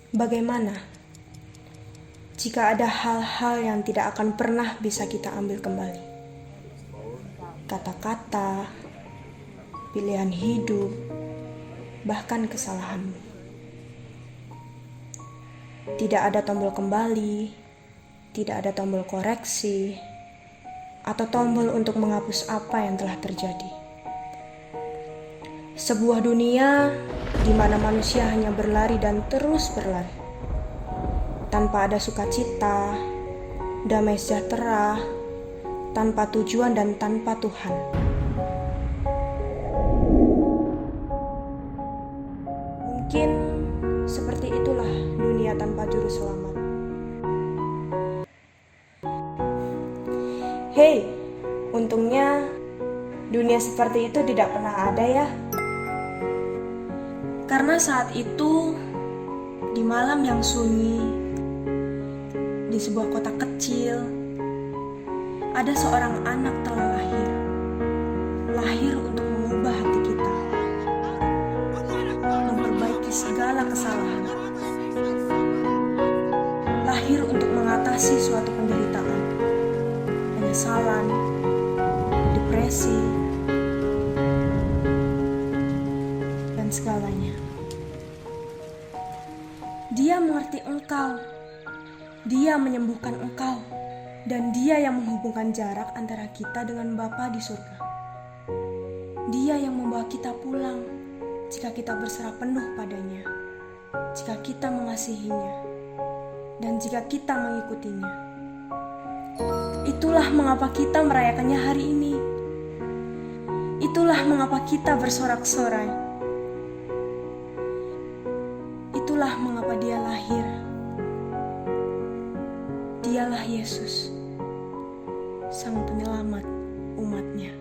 Bagaimana jika ada hal-hal yang tidak akan pernah bisa kita ambil kembali? Kata-kata, pilihan hidup, bahkan kesalahanmu. Tidak ada tombol kembali, tidak ada tombol koreksi, atau tombol untuk menghapus apa yang telah terjadi. Sebuah dunia di mana manusia hanya berlari dan terus berlari, tanpa ada sukacita, damai sejahtera, tanpa tujuan dan tanpa Tuhan. Mungkin seperti itulah dunia tanpa juru selamat. Hei, untungnya dunia seperti itu tidak pernah ada ya. Karena saat itu, di malam yang sunyi, di sebuah kota kecil, ada seorang anak telah lahir. Lahir untuk mengubah hati kita, memperbaiki segala kesalahan. Lahir untuk mengatasi suatu penderitaan, penyesalan, depresi, dan segalanya. Dia mengerti engkau, dia menyembuhkan engkau, dan dia yang menghubungkan jarak antara kita dengan Bapa di surga. Dia yang membawa kita pulang jika kita berserah penuh padanya, jika kita mengasihinya, dan jika kita mengikutinya. Itulah mengapa kita merayakannya hari ini. Itulah mengapa kita bersorak-sorai. Itulah mengapa dia lahir. Dialah Yesus, Sang Penyelamat umatnya.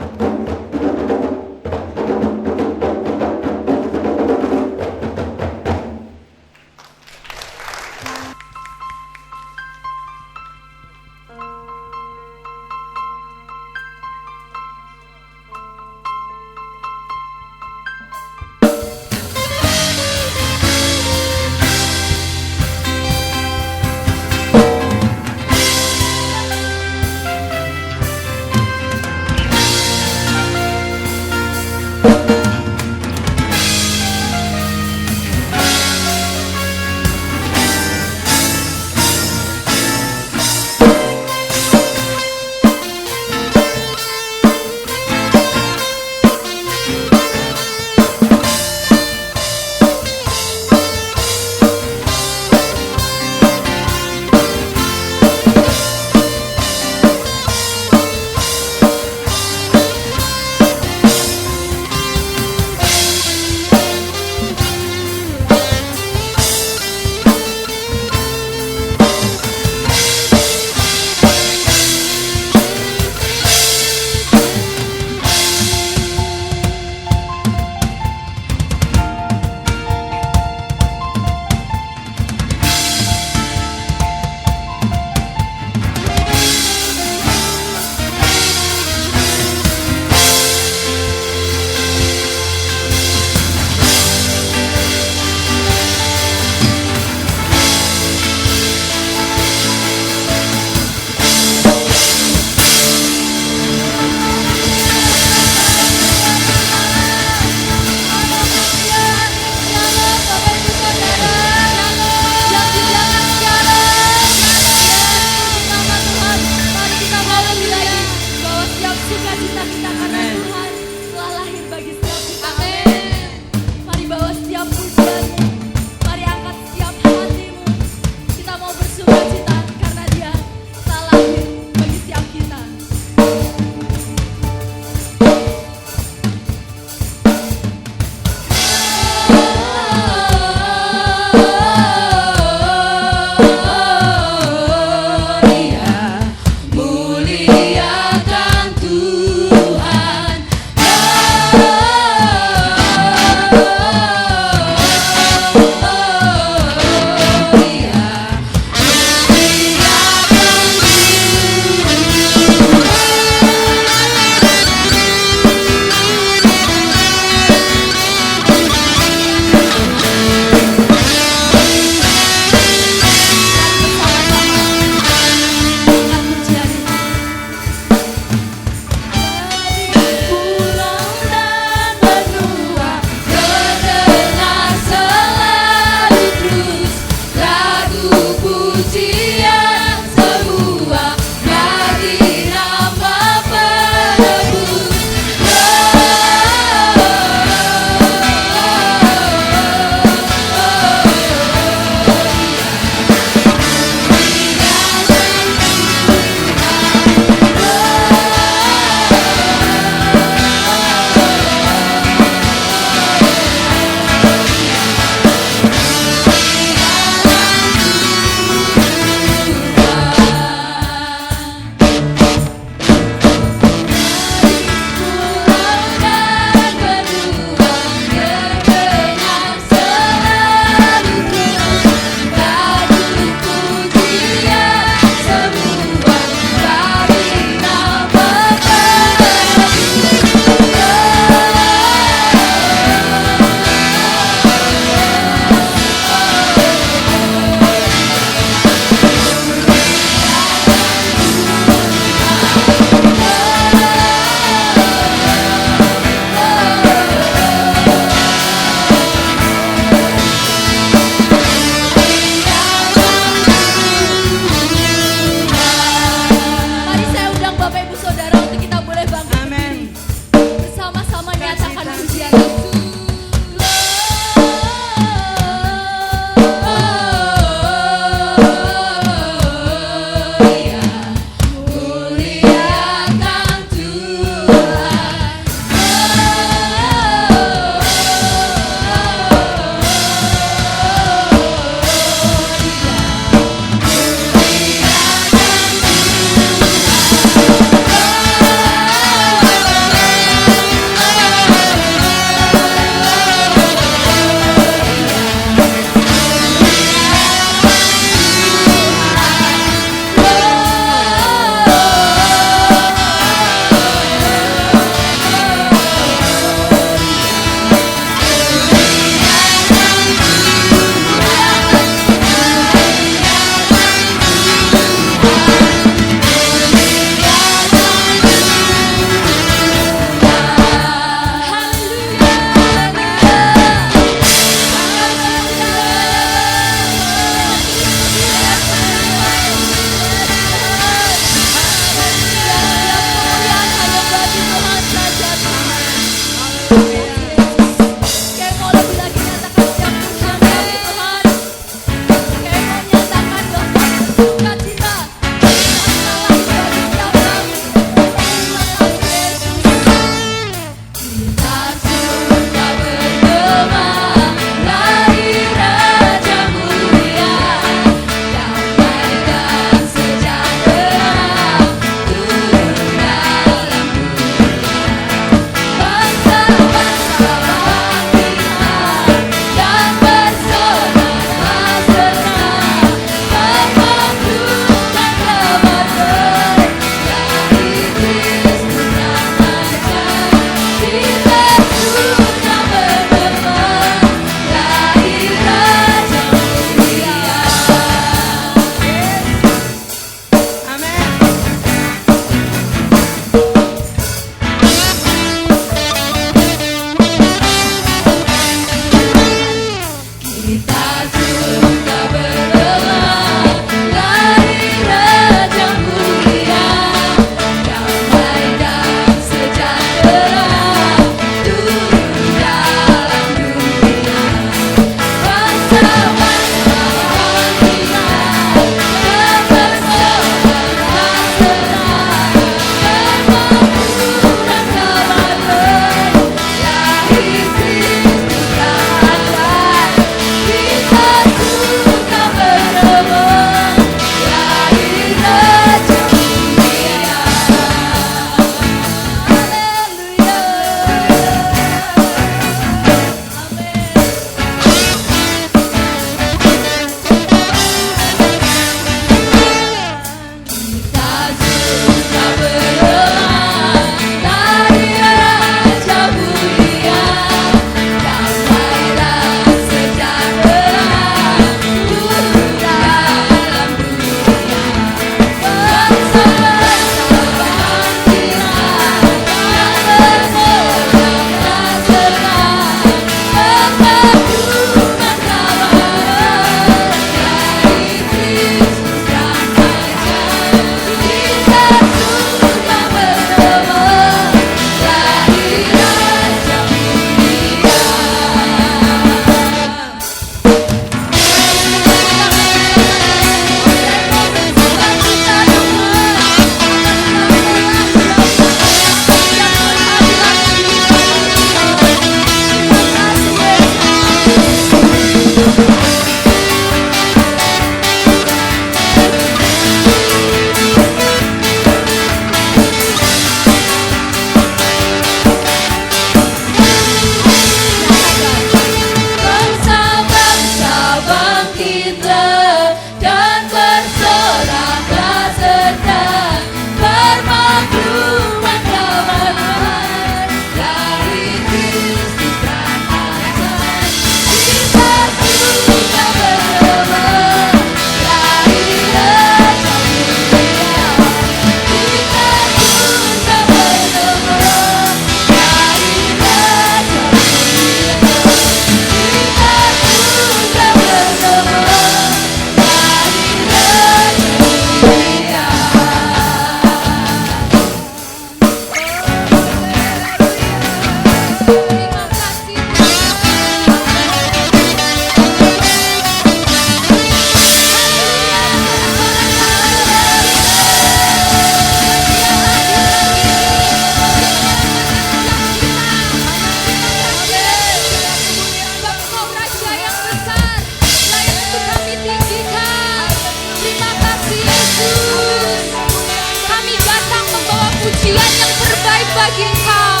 pujian yang terbaik bagi Engkau.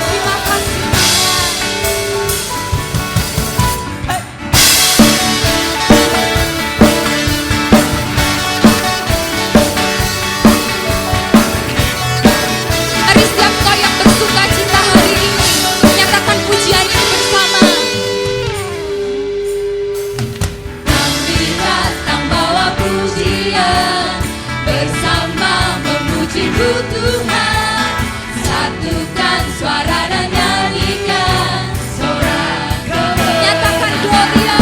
Terima kasih Tuhan. Mari setiap kau yang bersuka cita hari ini menyatakan pujian yang bersama. Kami datang bawa pujian bersama memuji-Mu Tuhan. Satukan suara dan nyanyikan sorak gemetar. Nyatakan gloria.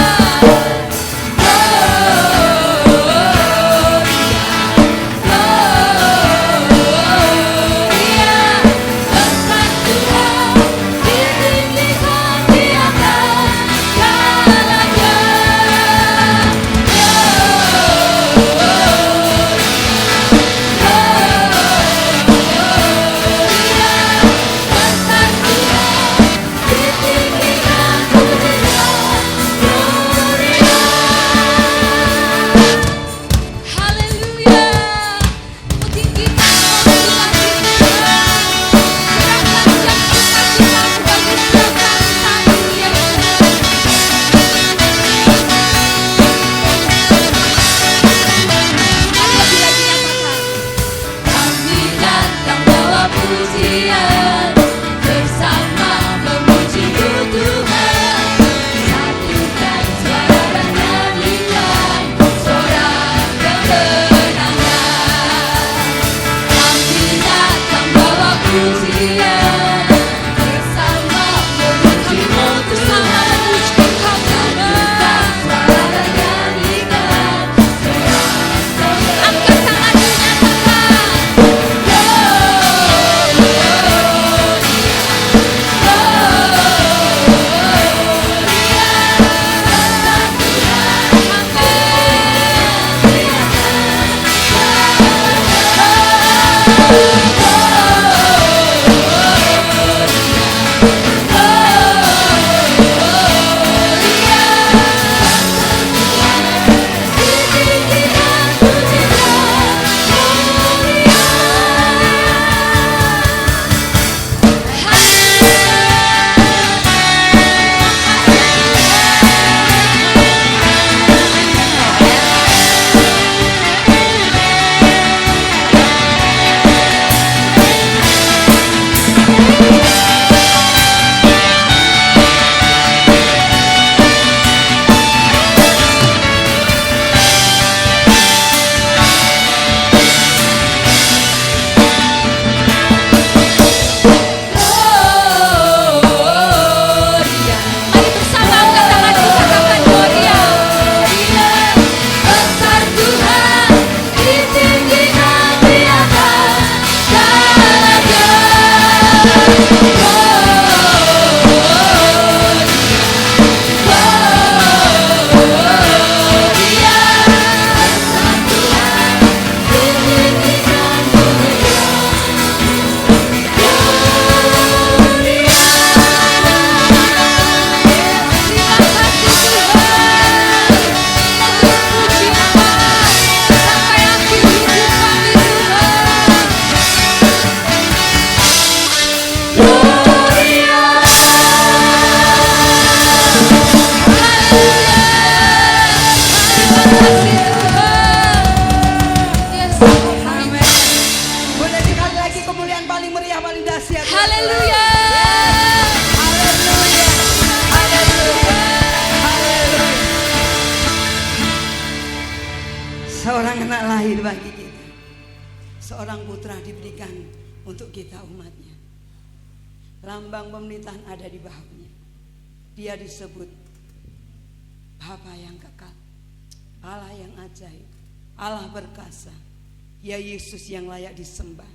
Seorang anak lahir bagi kita, seorang putra diberikan untuk kita umatnya. Lambang pemerintahan ada di bahunya. Dia disebut Bapa yang kekal, Allah yang ajaib, Allah berkasa, ya Yesus yang layak disembah.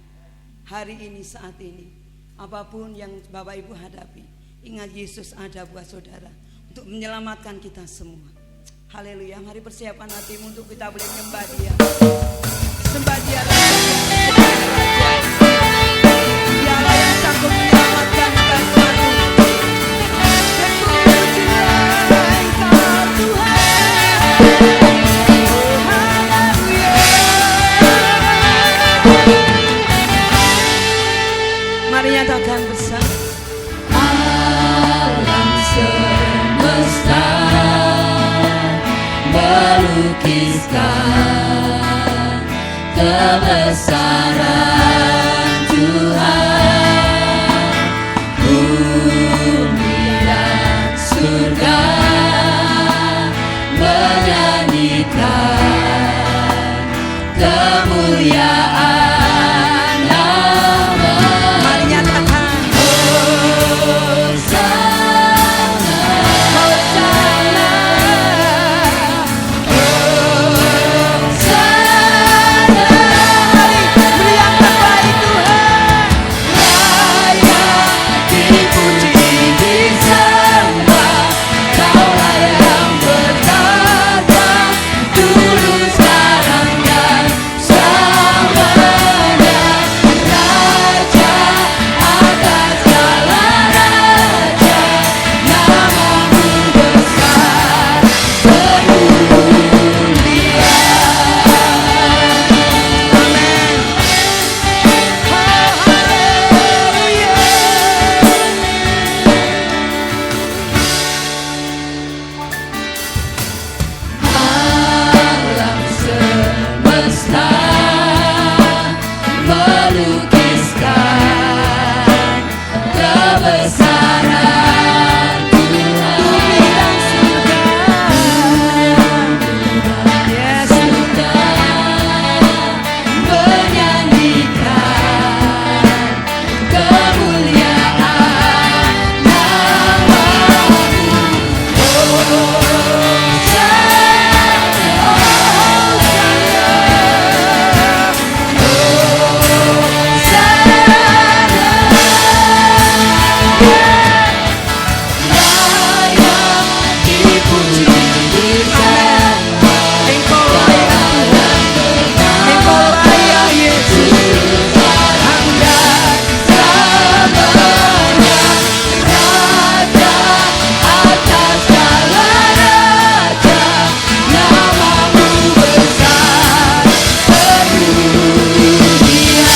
Hari ini, saat ini, apapun yang Bapak Ibu hadapi, ingat Yesus ada buat saudara untuk menyelamatkan kita semua. Haleluya. Mari persiapkan hatimu untuk kita boleh menyembah Dia. Sembah Dia. Dialah yang sanggup menyelamatkan kita semua. Haleluya. melukiskan kebesaran Tuhan. Bumi dan surga menyanyikan kemuliaan nama. Mari nyatakan Hosana, Hosana, Hosana. beri yang terbaik Tuhan. Layak dipuji, disembah, Kaulah yang bertata dulu, sekarang, dan selamanya. Raja atas segala raja, namamu besar bermulia. Amin. Alam semesta melukiskan kebesaran Tuhan. Yes. Menyanyikan kemuliaan namamu. Layak dipuji, disembah, Engkau layak Tuhan. Engkau layak Yesus. sekarang dan selamanya. Raja atas segala raja, namamu besar bermulia.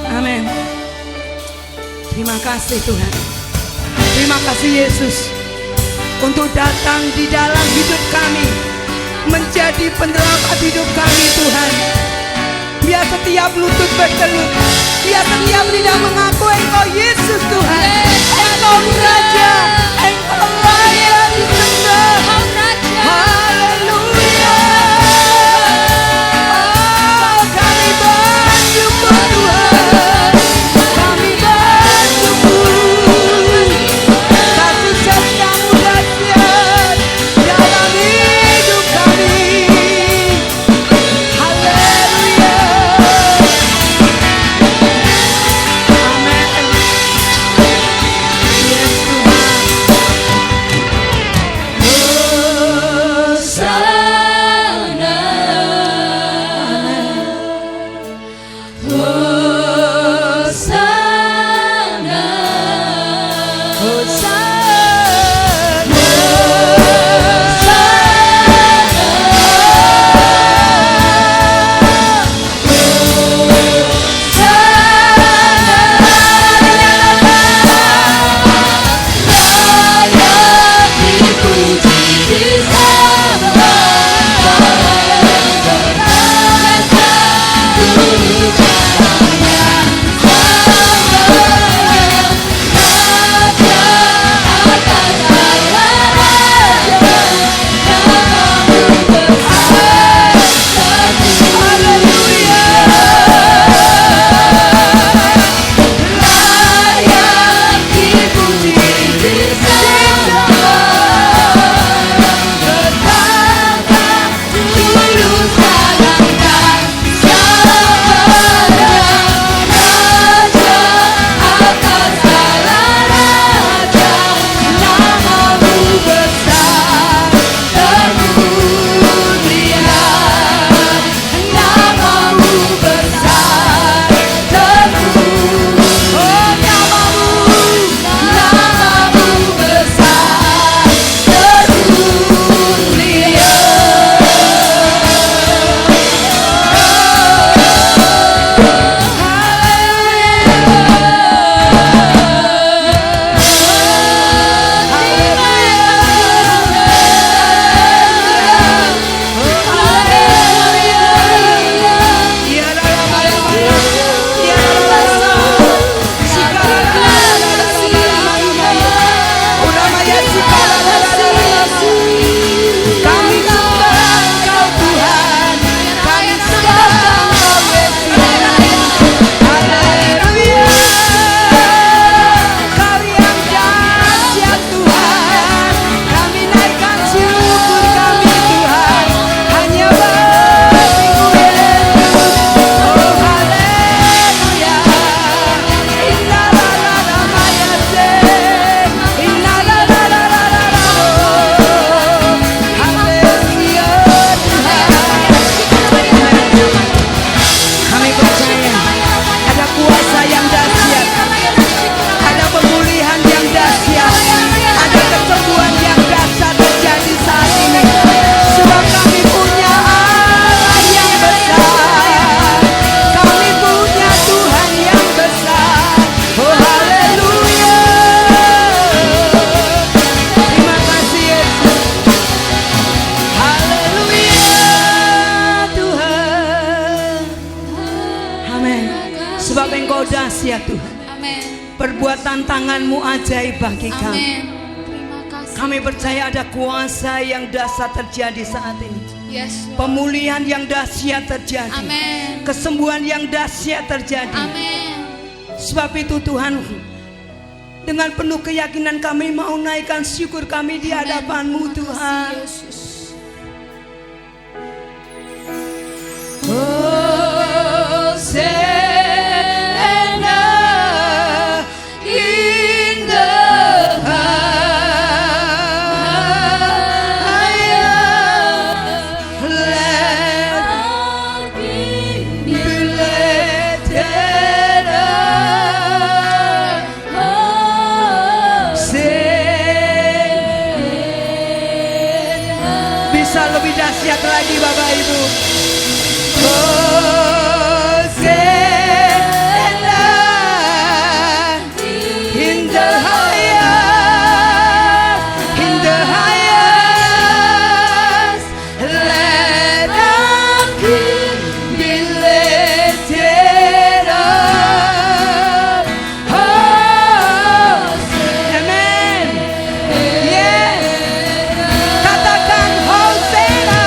Amin. Terima kasih Tuhan. Terima kasih Yesus untuk datang di dalam hidup kami, menjadi penyelamat hidup kami Tuhan. Biar setiap lutut bertelut, biar setiap lidah mengaku Engkau Yesus Tuhan. Engkau Raja, Engkau layak disembah. Kau Raja, Haleluya. Oh, kami bersyukur Tuhan. Kami bersyukur. Kasih setiamu dahsyat dalam hidup kami. Haleluya. Amin. Yes Tuhan. dahsyat Tuhan. Amin. Perbuatan tangan-Mu ajaib bagi kami. Amin. Terima kasih. Kami percaya ada kuasa yang dahsyat terjadi saat ini. Yes, Lord. Pemulihan yang dahsyat terjadi. Amin. Kesembuhan yang dahsyat terjadi. Amin. Sebab itu Tuhan, dengan penuh keyakinan kami mau naikkan syukur kami di hadapan-Mu Tuhan. Yesus. Hosanna in the highest. Let be lifted up. Bisa lebih dahsyat lagi Bapak Ibu. Hosanna in the highest, in the highest. Let our King be lifted up. Hosanna, amen. Yes, katakan Hosanna.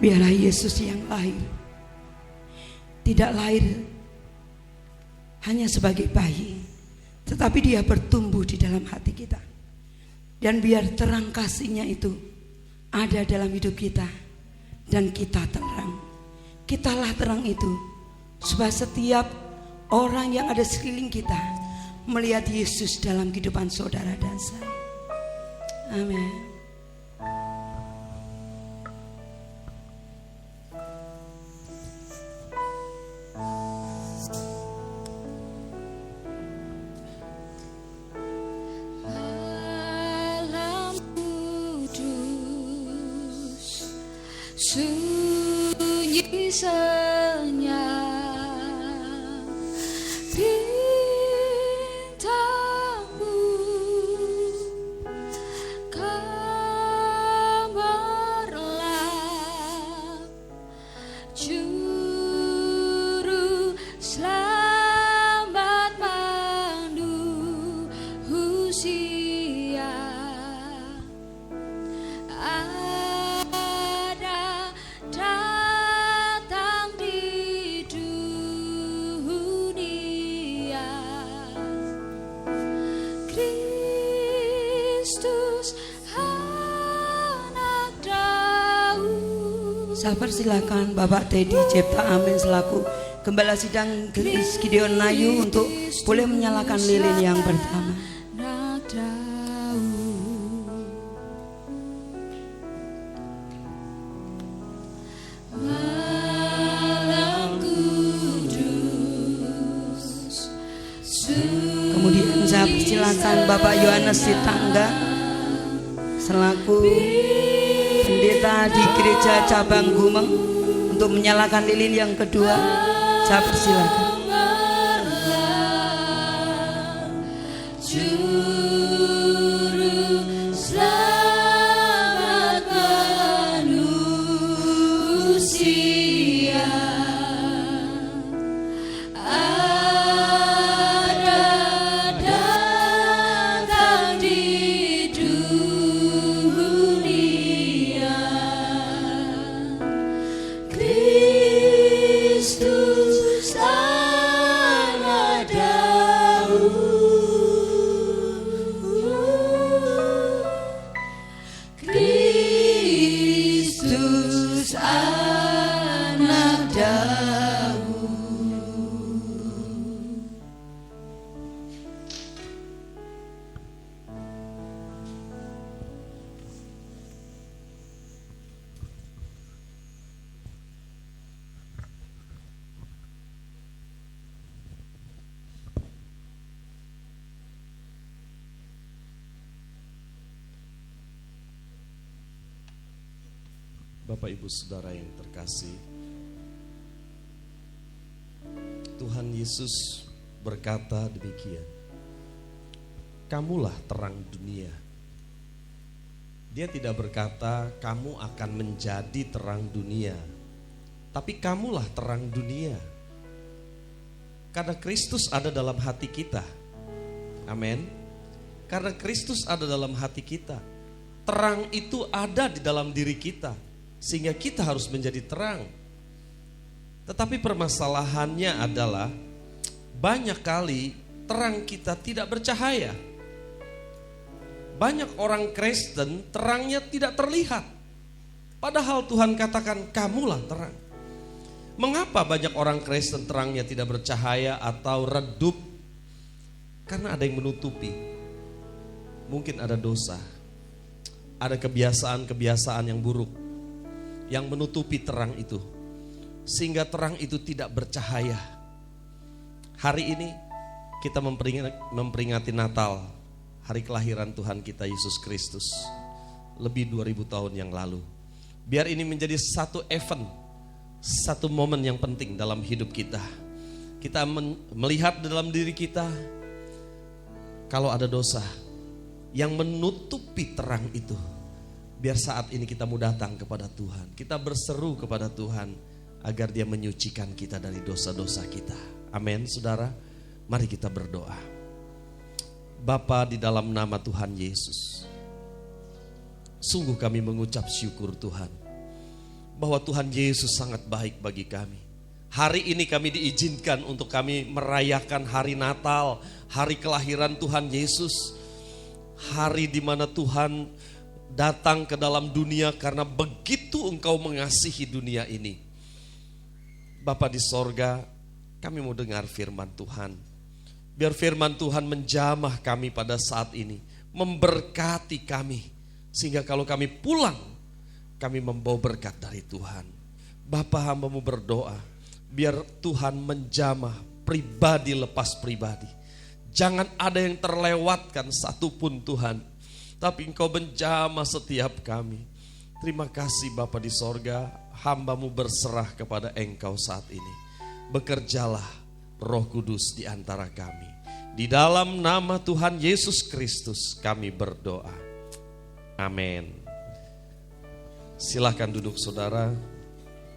Biarlah Yesus yang lahir tidak lahir hanya sebagai bayi, tetapi Dia bertumbuh di dalam hati kita. Dan biar terang kasih-Nya itu ada dalam hidup kita, dan kita terang. Kitalah terang itu, supaya setiap orang yang ada sekeliling kita melihat Yesus dalam kehidupan saudara dan saya. Amin. Sunyi senyap bintangmu gemerlap juru selamat manusia. Datang di dunia, Kristus anak Daud. Saya persilakan Bapak Teddy Cipta Amin selaku Gembala Sidang Geris Gideon Nayu untuk boleh menyalakan lilin yang pertama. Anak Daud. Kemudian saya persilakan Bapak Yohanes Sitangga selaku pendeta di gereja cabang Gumeng untuk menyalakan lilin yang kedua. Saya persilakan. Bapak Ibu Saudara yang terkasih, Tuhan Yesus berkata demikian, kamulah terang dunia. Dia tidak berkata kamu akan menjadi terang dunia, tapi kamulah terang dunia. Karena Kristus ada dalam hati kita. Amin. Karena Kristus ada dalam hati kita, terang itu ada di dalam diri kita, sehingga kita harus menjadi terang. Tetapi permasalahannya adalah banyak kali terang kita tidak bercahaya. Banyak orang Kristen terangnya tidak terlihat, padahal Tuhan katakan kamulah terang. Mengapa banyak orang Kristen terangnya tidak bercahaya atau redup? Karena ada yang menutupi. Mungkin ada dosa, ada kebiasaan-kebiasaan yang buruk yang menutupi terang itu, sehingga terang itu tidak bercahaya. Hari ini kita memperingati Natal, hari kelahiran Tuhan kita Yesus Kristus, lebih 2000 tahun yang lalu. Biar ini menjadi satu event, satu momen yang penting dalam hidup kita. Kita melihat dalam diri kita, kalau ada dosa yang menutupi terang itu, biar saat ini kita mau datang kepada Tuhan. Kita berseru kepada Tuhan agar Dia menyucikan kita dari dosa-dosa kita. Amin, saudara. Mari kita berdoa. Bapa, di dalam nama Tuhan Yesus, sungguh kami mengucap syukur Tuhan, bahwa Tuhan Yesus sangat baik bagi kami. Hari ini kami diizinkan untuk kami merayakan hari Natal, hari kelahiran Tuhan Yesus. Hari di mana Tuhan datang ke dalam dunia karena begitu Engkau mengasihi dunia ini. Bapa di sorga, kami mau dengar firman Tuhan. Biar firman Tuhan menjamah kami pada saat ini, memberkati kami, sehingga kalau kami pulang, kami membawa berkat dari Tuhan. Bapa, hamba-Mu berdoa, biar Tuhan menjamah pribadi lepas pribadi. Jangan ada yang terlewatkan satupun Tuhan, tapi Engkau menjamah setiap kami. Terima kasih Bapa di sorga, hamba-Mu berserah kepada Engkau saat ini. Bekerjalah Roh Kudus di antara kami. Di dalam nama Tuhan Yesus Kristus kami berdoa. Amin. Silahkan duduk saudara,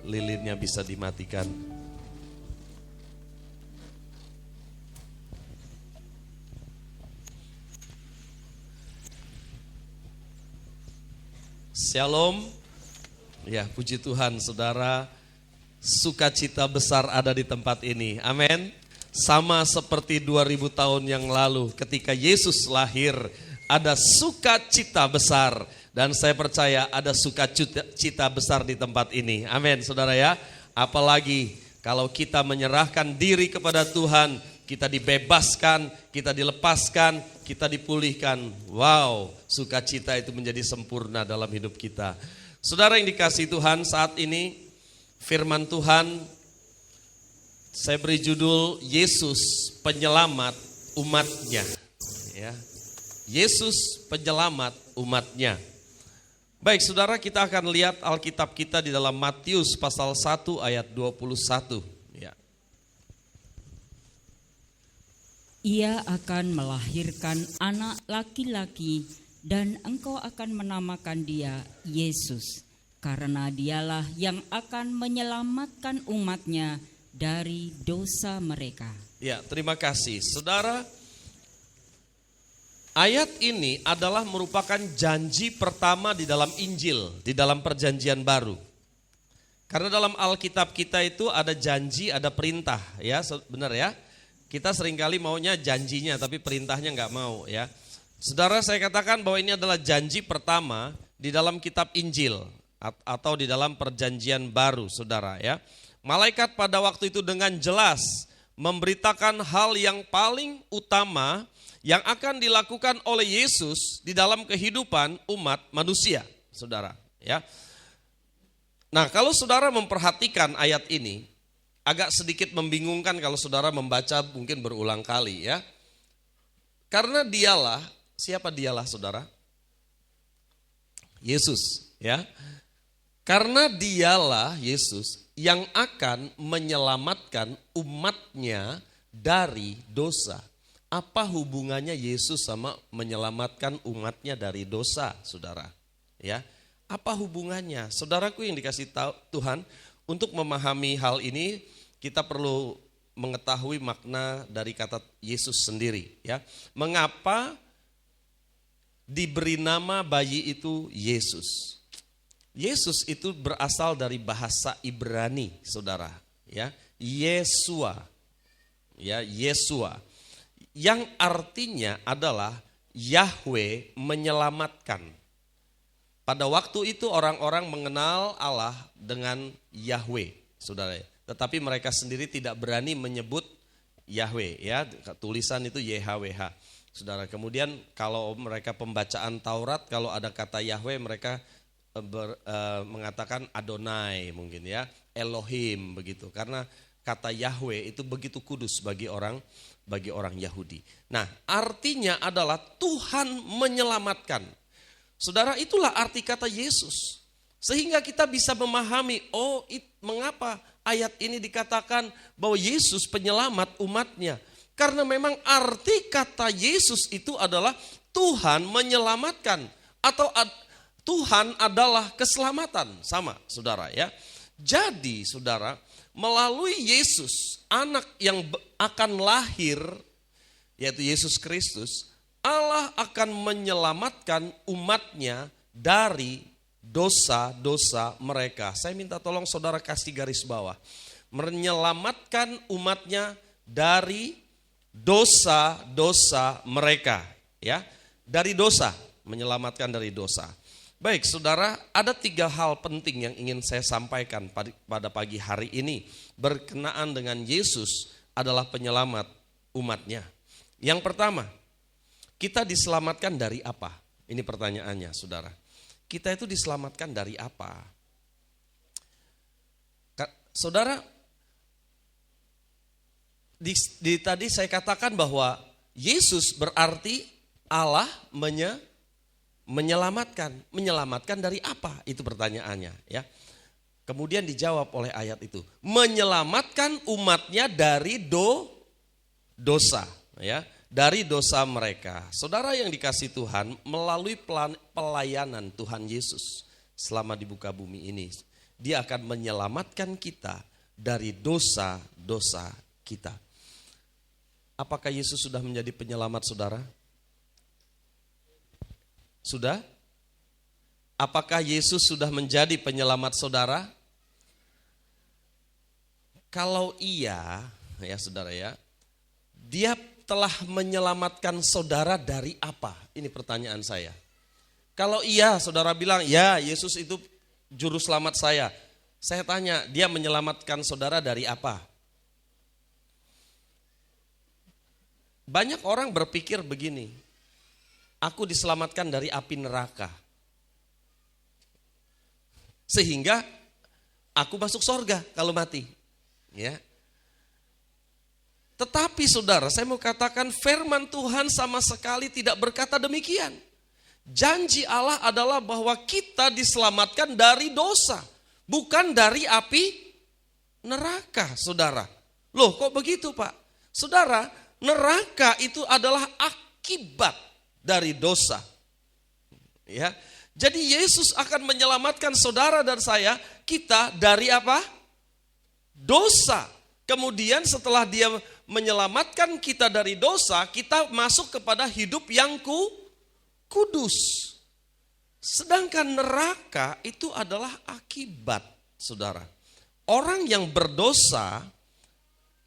lilinnya bisa dimatikan. Shalom. Ya, puji Tuhan saudara, sukacita besar ada di tempat ini. Amin. Sama seperti 2000 tahun yang lalu ketika Yesus lahir, ada sukacita besar. Dan saya percaya ada sukacita besar di tempat ini. Amin saudara ya. Apalagi kalau kita menyerahkan diri kepada Tuhan, kita dibebaskan, kita dilepaskan, kita dipulihkan. Wow, sukacita itu menjadi sempurna dalam hidup kita. Saudara yang dikasihi Tuhan, saat ini firman Tuhan saya beri judul Yesus Penyelamat umatnya. Ya. Yesus penyelamat umatnya. Baik saudara, kita akan lihat Alkitab kita di dalam Matius pasal 1 ayat 21. Ya. Ia akan melahirkan anak laki-laki dan engkau akan menamakan dia Yesus, karena dialah yang akan menyelamatkan umatnya dari dosa mereka. Ya, terima kasih. Saudara, ayat ini adalah merupakan janji pertama di dalam Injil, di dalam perjanjian baru. Karena dalam Alkitab kita itu ada janji, ada perintah, ya, benar ya. Kita seringkali maunya janjinya, tapi perintahnya nggak mau, ya. Saudara, saya katakan bahwa ini adalah janji pertama di dalam kitab Injil atau di dalam perjanjian baru, saudara, ya. Malaikat pada waktu itu dengan jelas memberitakan hal yang paling utama yang akan dilakukan oleh Yesus di dalam kehidupan umat manusia, saudara, ya. Nah, kalau saudara memperhatikan ayat ini, agak sedikit membingungkan kalau saudara membaca mungkin berulang kali, ya. Karena dialah, siapa dialah saudara? Yesus, ya. Karena dialah Yesus yang akan menyelamatkan umatnya dari dosa. Apa hubungannya Yesus sama menyelamatkan umatnya dari dosa, saudara? Ya, apa hubungannya? Saudaraku yang dikasih tahu Tuhan, untuk memahami hal ini kita perlu mengetahui makna dari kata Yesus sendiri. Ya, mengapa diberi nama bayi itu Yesus? Yesus itu berasal dari bahasa Ibrani, saudara. Ya, Yesua, ya, Yesua, yang artinya adalah Yahweh menyelamatkan. Pada waktu itu orang-orang mengenal Allah dengan Yahweh, saudara. Tetapi mereka sendiri tidak berani menyebut Yahweh, ya. Tulisan itu YHWH, saudara. Kemudian kalau mereka pembacaan Taurat, kalau ada kata Yahweh mereka mengatakan Adonai mungkin, ya, Elohim begitu. Karena kata Yahweh itu begitu kudus bagi orang Yahudi. Nah, artinya adalah Tuhan menyelamatkan. Saudara, itulah arti kata Yesus. Sehingga kita bisa memahami, mengapa ayat ini dikatakan bahwa Yesus penyelamat umatnya. Karena memang arti kata Yesus itu adalah Tuhan menyelamatkan atau Tuhan adalah keselamatan, sama saudara, ya. Jadi saudara, melalui Yesus, anak yang akan lahir, yaitu Yesus Kristus, Allah akan menyelamatkan umatnya dari dosa-dosa mereka. Saya minta tolong saudara kasih garis bawah. Menyelamatkan umatnya dari dosa-dosa mereka, ya. Dari dosa, menyelamatkan dari dosa. Baik saudara, ada 3 hal penting yang ingin saya sampaikan pada pagi hari ini berkenaan dengan Yesus adalah penyelamat umatnya. Yang pertama, kita diselamatkan dari apa? Ini pertanyaannya saudara. Kita itu diselamatkan dari apa? Saudara, tadi saya katakan bahwa Yesus berarti Allah menyelamatkan dari apa? Itu pertanyaannya, ya. Kemudian dijawab oleh ayat itu, menyelamatkan umatnya dari dosa, ya, dari dosa mereka. Saudara yang dikasih Tuhan, melalui pelayanan Tuhan Yesus selama di muka bumi ini, Dia akan menyelamatkan kita dari dosa-dosa kita. Apakah Yesus sudah menjadi penyelamat saudara? Sudah? Apakah Yesus sudah menjadi penyelamat saudara? Kalau iya, ya saudara, ya, Dia telah menyelamatkan saudara dari apa? Ini pertanyaan saya. Kalau iya, saudara bilang, ya Yesus itu juru selamat saya. Saya tanya, Dia menyelamatkan saudara dari apa? Banyak orang berpikir begini, aku diselamatkan dari api neraka. Sehingga aku masuk sorga kalau mati. Ya. Tetapi saudara, saya mau katakan firman Tuhan sama sekali tidak berkata demikian. Janji Allah adalah bahwa kita diselamatkan dari dosa, bukan dari api neraka, saudara. Loh, kok begitu, Pak? Saudara, neraka itu adalah akibat dari dosa. Ya. Jadi Yesus akan menyelamatkan saudara dan saya, kita dari apa? Dosa. Kemudian setelah dia menyelamatkan kita dari dosa, kita masuk kepada hidup yang kudus. Sedangkan neraka itu adalah akibat, saudara. Orang yang berdosa,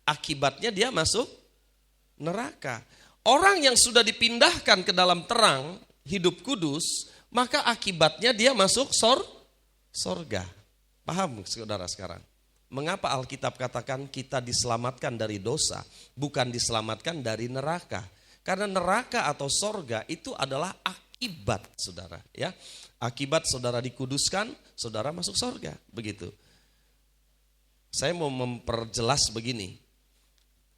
akibatnya dia masuk neraka. Orang yang sudah dipindahkan ke dalam terang, hidup kudus, maka akibatnya dia masuk sorga. Paham saudara sekarang? Mengapa Alkitab katakan kita diselamatkan dari dosa, bukan diselamatkan dari neraka? Karena neraka atau sorga itu adalah akibat, saudara. Ya, akibat saudara dikuduskan, saudara masuk sorga, begitu. Saya mau memperjelas begini.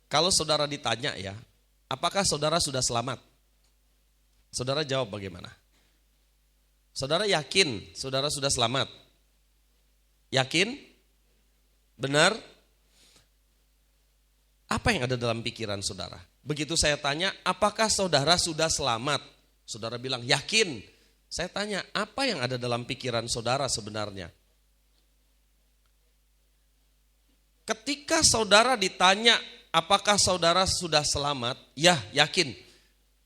Kalau saudara ditanya ya, apakah saudara sudah selamat? Saudara jawab bagaimana? Saudara yakin saudara sudah selamat? Yakin? Benar? Apa yang ada dalam pikiran saudara? Begitu saya tanya, apakah saudara sudah selamat? Saudara bilang, yakin. Saya tanya, apa yang ada dalam pikiran saudara sebenarnya? Ketika saudara ditanya, apakah saudara sudah selamat? Ya, yakin.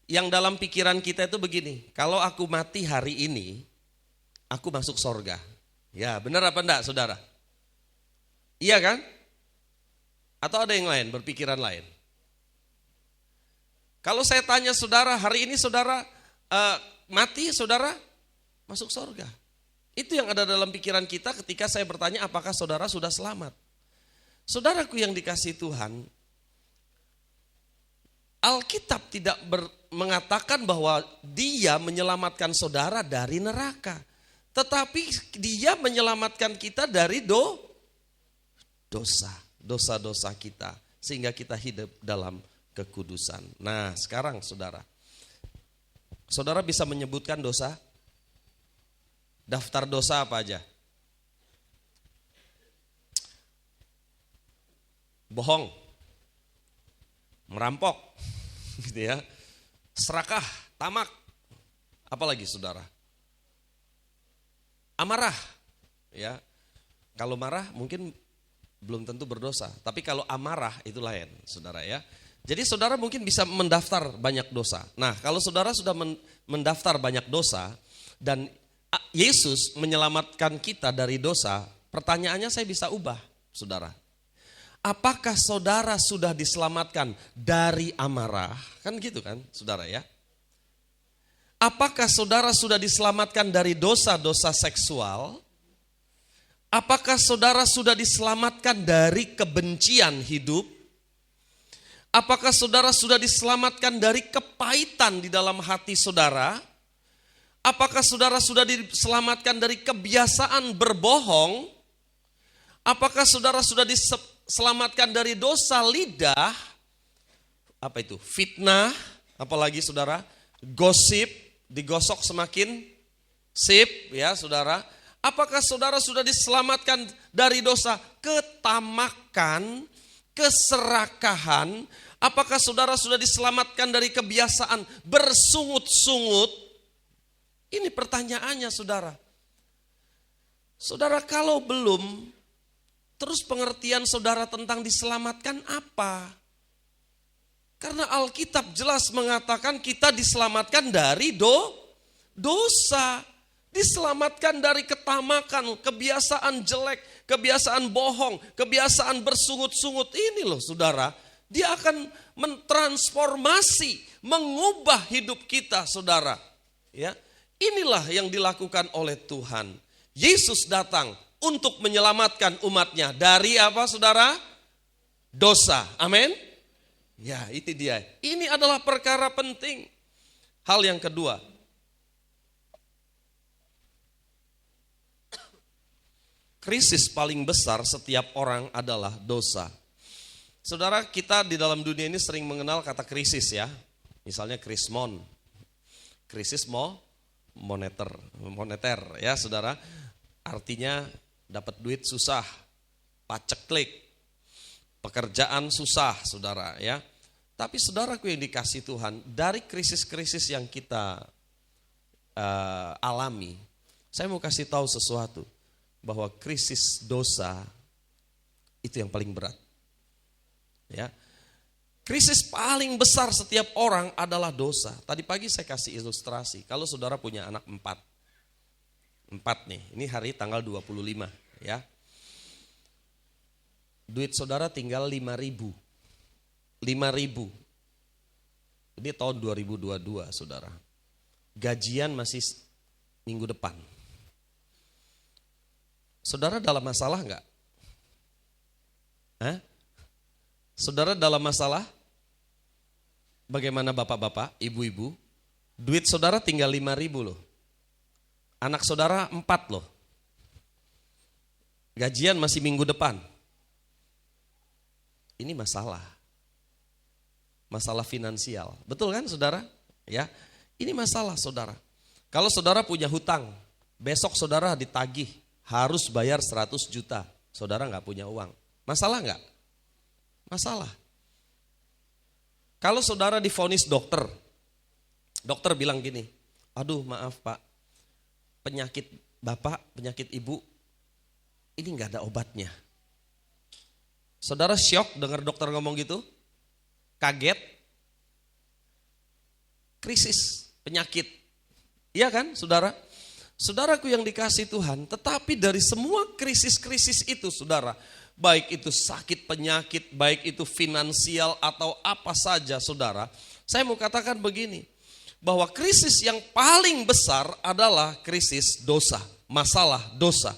Yang dalam pikiran kita itu begini, kalau aku mati hari ini, aku masuk sorga. Ya, benar apa enggak saudara? Iya kan? Atau ada yang lain, berpikiran lain? Kalau saya tanya saudara, hari ini saudara mati, saudara masuk sorga. Itu yang ada dalam pikiran kita ketika saya bertanya apakah saudara sudah selamat. Saudaraku yang dikasihi Tuhan, Alkitab tidak mengatakan bahwa dia menyelamatkan saudara dari neraka. Tetapi dia menyelamatkan kita dari dosa-dosa kita, sehingga kita hidup dalam kekudusan. Nah sekarang saudara bisa menyebutkan dosa? Daftar dosa apa aja? Bohong, merampok, gitu ya, serakah, tamak, apalagi saudara? Amarah, ya. Kalau marah mungkin belum tentu berdosa, tapi kalau amarah itu lain, saudara ya. Jadi saudara mungkin bisa mendaftar banyak dosa. Nah, kalau saudara sudah mendaftar banyak dosa dan Yesus menyelamatkan kita dari dosa, pertanyaannya saya bisa ubah, saudara. Apakah saudara sudah diselamatkan dari amarah? Kan gitu kan, saudara ya. Apakah saudara sudah diselamatkan dari dosa-dosa seksual? Apakah saudara sudah diselamatkan dari kebencian hidup? Apakah saudara sudah diselamatkan dari kepahitan di dalam hati saudara? Apakah saudara sudah diselamatkan dari kebiasaan berbohong? Apakah saudara sudah diselamatkan dari dosa lidah? Apa itu? Fitnah, apalagi saudara? Gosip, digosok semakin sip, ya saudara. Apakah saudara sudah diselamatkan dari dosa ketamakan, keserakahan? Apakah saudara sudah diselamatkan dari kebiasaan bersungut-sungut? Ini pertanyaannya saudara. Saudara kalau belum, terus pengertian saudara tentang diselamatkan apa? Karena Alkitab jelas mengatakan kita diselamatkan dari dosa. Diselamatkan dari ketamakan, kebiasaan jelek, kebiasaan bohong, kebiasaan bersungut-sungut. Ini loh saudara, dia akan mentransformasi, mengubah hidup kita saudara. Ya, inilah yang dilakukan oleh Tuhan. Yesus datang untuk menyelamatkan umatnya dari apa saudara? Dosa. Amin. Ya, itu dia. Ini adalah perkara penting. Hal yang kedua, krisis paling besar setiap orang adalah dosa. Saudara, kita di dalam dunia ini sering mengenal kata krisis ya. Misalnya krismon, krisis moneter ya saudara. Artinya dapat duit susah, paceklik, pekerjaan susah saudara ya. Tapi saudaraku yang dikasih Tuhan, dari krisis-krisis yang kita alami, saya mau kasih tahu sesuatu, bahwa krisis dosa itu yang paling berat. Ya, krisis paling besar setiap orang adalah dosa. Tadi pagi saya kasih ilustrasi. Kalau saudara punya anak 4 nih, ini hari tanggal 25 ya. Duit saudara tinggal 5.000. Ini tahun 2022 saudara. Gajian masih minggu depan. Saudara dalam masalah enggak? Saudara dalam masalah? Bagaimana bapak-bapak, ibu-ibu? Duit saudara tinggal 5.000 loh. Anak saudara 4 loh. Gajian masih minggu depan. Ini masalah. Masalah finansial. Betul kan saudara? Ya, ini masalah saudara. Kalau saudara punya hutang, besok saudara ditagih, harus bayar 100 juta. Saudara nggak punya uang. Masalah nggak? Masalah. Kalau saudara divonis dokter bilang gini, aduh maaf pak, penyakit bapak, penyakit ibu, ini nggak ada obatnya. Saudara syok dengar dokter ngomong gitu, kaget, krisis, penyakit. Iya kan saudara? Saudaraku yang dikasih Tuhan, tetapi dari semua krisis-krisis itu saudara, baik itu sakit penyakit, baik itu finansial atau apa saja saudara, saya mau katakan begini, bahwa krisis yang paling besar adalah krisis dosa, masalah dosa.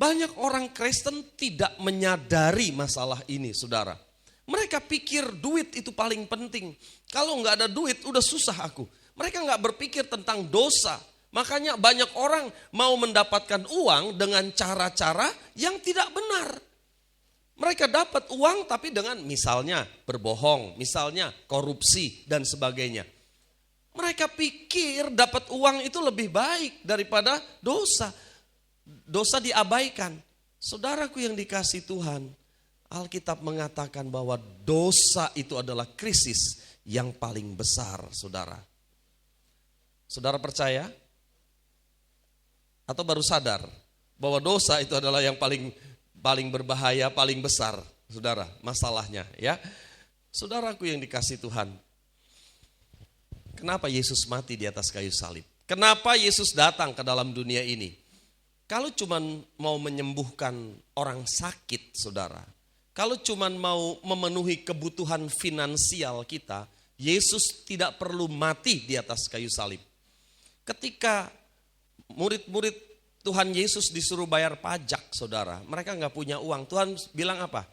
Banyak orang Kristen tidak menyadari masalah ini saudara. Mereka pikir duit itu paling penting. Kalau nggak ada duit udah susah aku. Mereka nggak berpikir tentang dosa. Makanya banyak orang mau mendapatkan uang dengan cara-cara yang tidak benar. Mereka dapat uang tapi dengan misalnya berbohong, misalnya korupsi dan sebagainya. Mereka pikir dapat uang itu lebih baik daripada dosa. Dosa diabaikan. Saudaraku yang dikasih Tuhan, Alkitab mengatakan bahwa dosa itu adalah krisis yang paling besar, saudara. Saudara percaya? Atau baru sadar bahwa dosa itu adalah yang paling berbahaya, paling besar, saudara, masalahnya ya. Saudaraku yang dikasih Tuhan, kenapa Yesus mati di atas kayu salib? Kenapa Yesus datang ke dalam dunia ini? Kalau cuman mau menyembuhkan orang sakit, saudara, kalau cuman mau memenuhi kebutuhan finansial kita, Yesus tidak perlu mati di atas kayu salib. Ketika murid-murid Tuhan Yesus disuruh bayar pajak, saudara, mereka nggak punya uang. Tuhan bilang apa?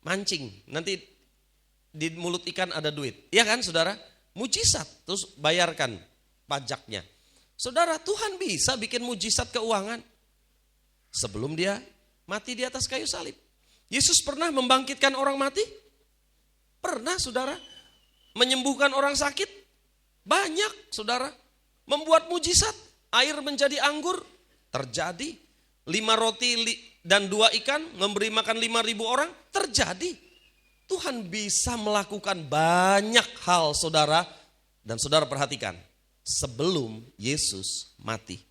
Mancing, nanti di mulut ikan ada duit. Iya kan saudara? Mujizat, terus bayarkan pajaknya. Saudara, Tuhan bisa bikin mujizat keuangan sebelum dia mati di atas kayu salib. Yesus pernah membangkitkan orang mati? Pernah saudara. Menyembuhkan orang sakit? Banyak saudara. Membuat mujizat, air menjadi anggur, terjadi. 5 roti dan 2 ikan memberi makan 5.000 orang, terjadi. Tuhan bisa melakukan banyak hal saudara. Dan saudara perhatikan, sebelum Yesus mati.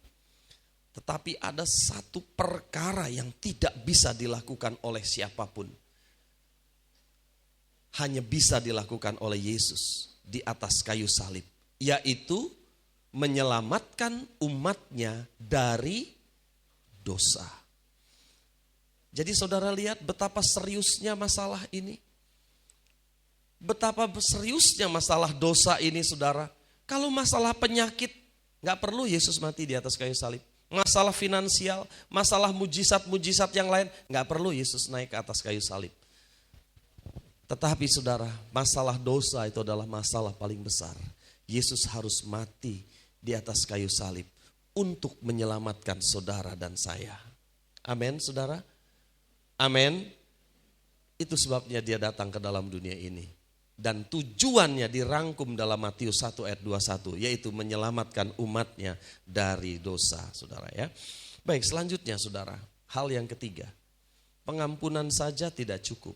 Tetapi ada satu perkara yang tidak bisa dilakukan oleh siapapun. Hanya bisa dilakukan oleh Yesus di atas kayu salib. Yaitu menyelamatkan umatnya dari dosa. Jadi saudara lihat betapa seriusnya masalah ini. Betapa seriusnya masalah dosa ini saudara. Kalau masalah penyakit, gak perlu Yesus mati di atas kayu salib. Masalah finansial, masalah mujizat-mujizat yang lain, gak perlu Yesus naik ke atas kayu salib. Tetapi saudara, masalah dosa itu adalah masalah paling besar. Yesus harus mati di atas kayu salib untuk menyelamatkan saudara dan saya. Amin saudara? Amin. Itu sebabnya dia datang ke dalam dunia ini. Dan tujuannya dirangkum dalam Matius 1 ayat 21, yaitu menyelamatkan umatnya dari dosa, saudara ya. Baik, selanjutnya saudara, hal yang ketiga, pengampunan saja tidak cukup.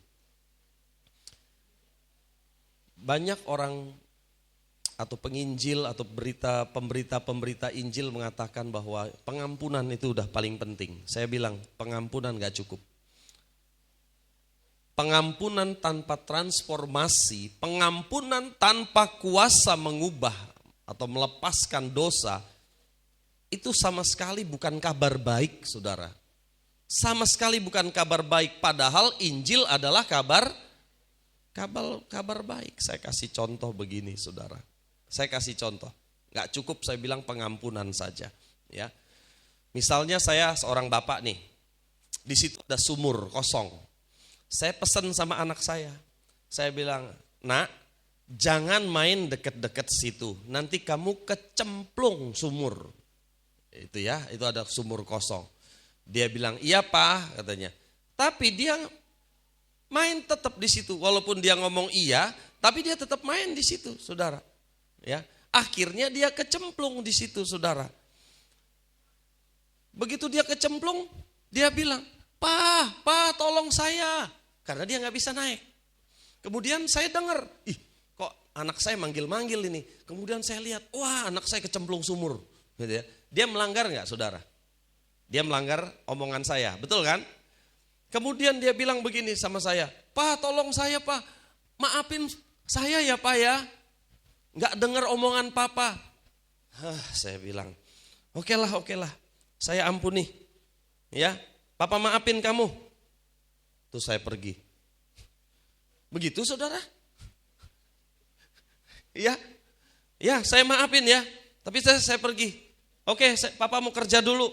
Banyak orang atau penginjil atau pemberita Injil mengatakan bahwa pengampunan itu udah paling penting. Saya bilang pengampunan gak cukup. Pengampunan tanpa transformasi, pengampunan tanpa kuasa mengubah atau melepaskan dosa, itu sama sekali bukan kabar baik, saudara. Sama sekali bukan kabar baik, padahal Injil adalah kabar baik. Saya kasih contoh begini, saudara. Saya kasih contoh. Gak cukup saya bilang pengampunan saja, ya. Misalnya saya seorang bapak nih, di situ ada sumur kosong. Saya pesan sama anak saya bilang, nak, jangan main deket-deket situ, nanti kamu kecemplung sumur. Itu ya, itu ada sumur kosong. Dia bilang, iya pak, katanya. Tapi dia main tetap di situ, walaupun dia ngomong iya, tapi dia tetap main di situ, saudara. Ya, akhirnya dia kecemplung di situ, saudara. Begitu dia kecemplung, dia bilang, Pak, tolong saya. Karena dia gak bisa naik. Kemudian saya dengar, kok anak saya manggil-manggil ini. Kemudian saya lihat, wah anak saya kecemplung sumur. Gitu ya. Dia melanggar gak, saudara? Dia melanggar omongan saya, betul kan? Kemudian dia bilang begini sama saya, Pak tolong saya pak, maafin saya ya pak ya. Gak dengar omongan papa. Saya bilang, oke lah, saya ampuni. Ya, papa maafin kamu. Terus saya pergi. Begitu saudara? Ya, saya maafin ya. Tapi saya pergi. Oke, papa mau kerja dulu.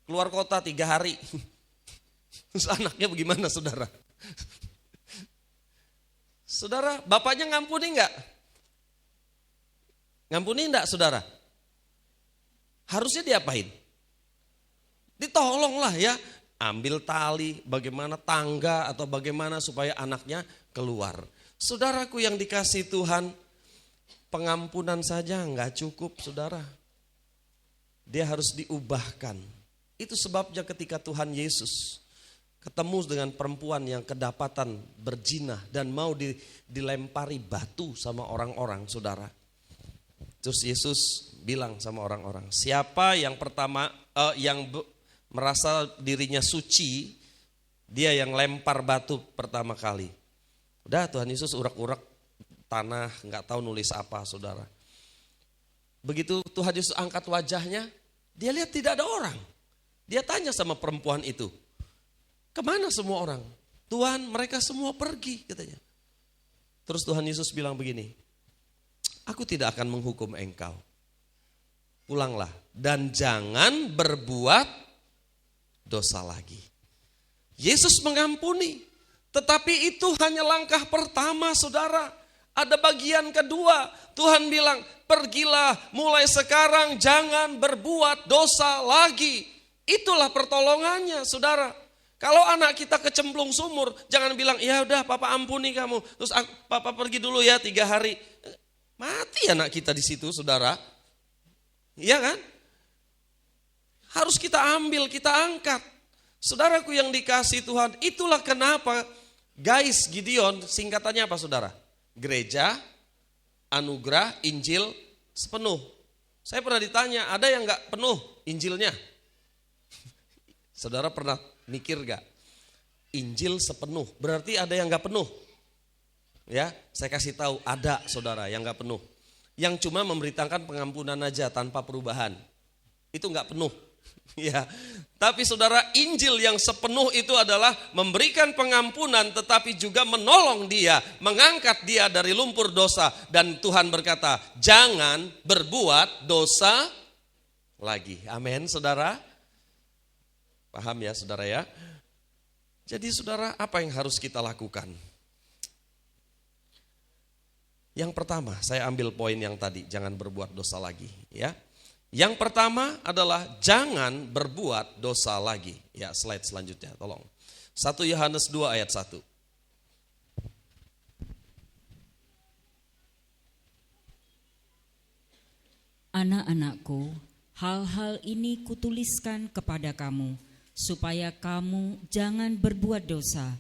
Keluar kota 3 hari. Terus anaknya bagaimana saudara? Saudara, bapaknya ngampuni enggak? Ngampuni enggak saudara? Harusnya diapain? Ditolong lah ya. Ambil tali, bagaimana tangga atau bagaimana supaya anaknya keluar. Saudaraku yang dikasih Tuhan, pengampunan saja enggak cukup saudara. Dia harus diubahkan. Itu sebabnya ketika Tuhan Yesus ketemu dengan perempuan yang kedapatan berzina dan mau dilempari batu sama orang-orang, saudara. Terus Yesus bilang sama orang-orang, siapa yang pertama merasa dirinya suci, dia yang lempar batu pertama kali. Udah Tuhan Yesus urak-urak tanah, nggak tahu nulis apa saudara. Begitu Tuhan Yesus angkat wajahnya, dia lihat tidak ada orang. Dia tanya sama perempuan itu, kemana semua orang? Tuhan, mereka semua pergi katanya. Terus Tuhan Yesus bilang begini, aku tidak akan menghukum engkau. Pulanglah dan jangan berbuat dosa lagi. Yesus mengampuni, tetapi itu hanya langkah pertama saudara. Ada bagian kedua, Tuhan bilang, pergilah mulai sekarang jangan berbuat dosa lagi. Itulah pertolongannya saudara. Kalau anak kita kecemplung sumur, jangan bilang, ya udah papa ampuni kamu, terus papa pergi dulu ya 3 hari. Mati anak kita di situ saudara. Iya kan? Harus kita ambil, kita angkat. Saudaraku yang dikasih Tuhan, itulah kenapa guys Gideon, singkatannya apa saudara? Gereja, anugerah, Injil, sepenuh. Saya pernah ditanya, ada yang gak penuh Injilnya? Saudara pernah mikir gak? Injil sepenuh, berarti ada yang gak penuh. Ya, saya kasih tahu, ada saudara yang gak penuh. Yang cuma memberitakan pengampunan aja tanpa perubahan. Itu gak penuh. Ya, tapi saudara, Injil yang sepenuh itu adalah memberikan pengampunan tetapi juga menolong dia, mengangkat dia dari lumpur dosa. Dan Tuhan berkata, jangan berbuat dosa lagi. Amin saudara. Paham ya saudara ya. Jadi saudara, apa yang harus kita lakukan? Yang pertama, saya ambil poin yang tadi, jangan berbuat dosa lagi ya. Yang pertama adalah jangan berbuat dosa lagi. Ya, slide selanjutnya, tolong. 1 Yohanes 2 ayat 1. Anak-anakku, hal-hal ini kutuliskan kepada kamu, supaya kamu jangan berbuat dosa.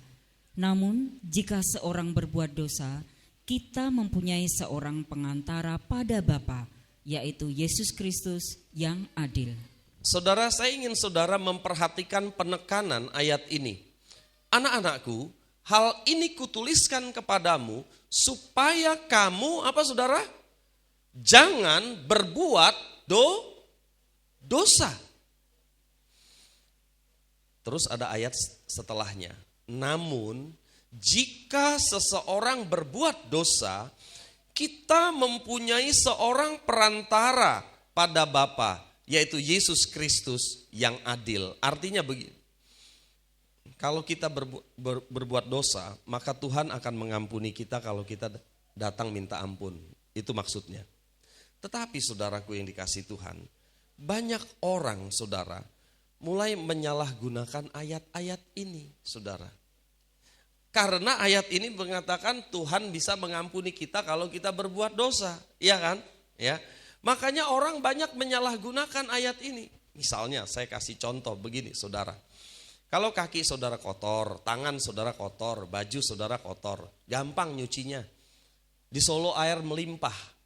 Namun, jika seorang berbuat dosa, kita mempunyai seorang pengantara pada Bapa, yaitu Yesus Kristus yang adil. Saudara, saya ingin saudara memperhatikan penekanan ayat ini. Anak-anakku, hal ini kutuliskan kepadamu, supaya kamu, apa saudara? Jangan berbuat dosa. Terus ada ayat setelahnya. Namun jika seseorang berbuat dosa, kita mempunyai seorang perantara pada Bapa, yaitu Yesus Kristus yang adil. Artinya begini. Kalau kita berbuat dosa, maka Tuhan akan mengampuni kita kalau kita datang minta ampun. Itu maksudnya. Tetapi saudaraku yang dikasih Tuhan, banyak orang saudara mulai menyalahgunakan ayat-ayat ini saudara. Karena ayat ini mengatakan Tuhan bisa mengampuni kita kalau kita berbuat dosa, iya kan? Ya. Makanya orang banyak menyalahgunakan ayat ini. Misalnya saya kasih contoh begini saudara. Kalau kaki saudara kotor, tangan saudara kotor, baju saudara kotor, gampang nyucinya. Di Solo air melimpah.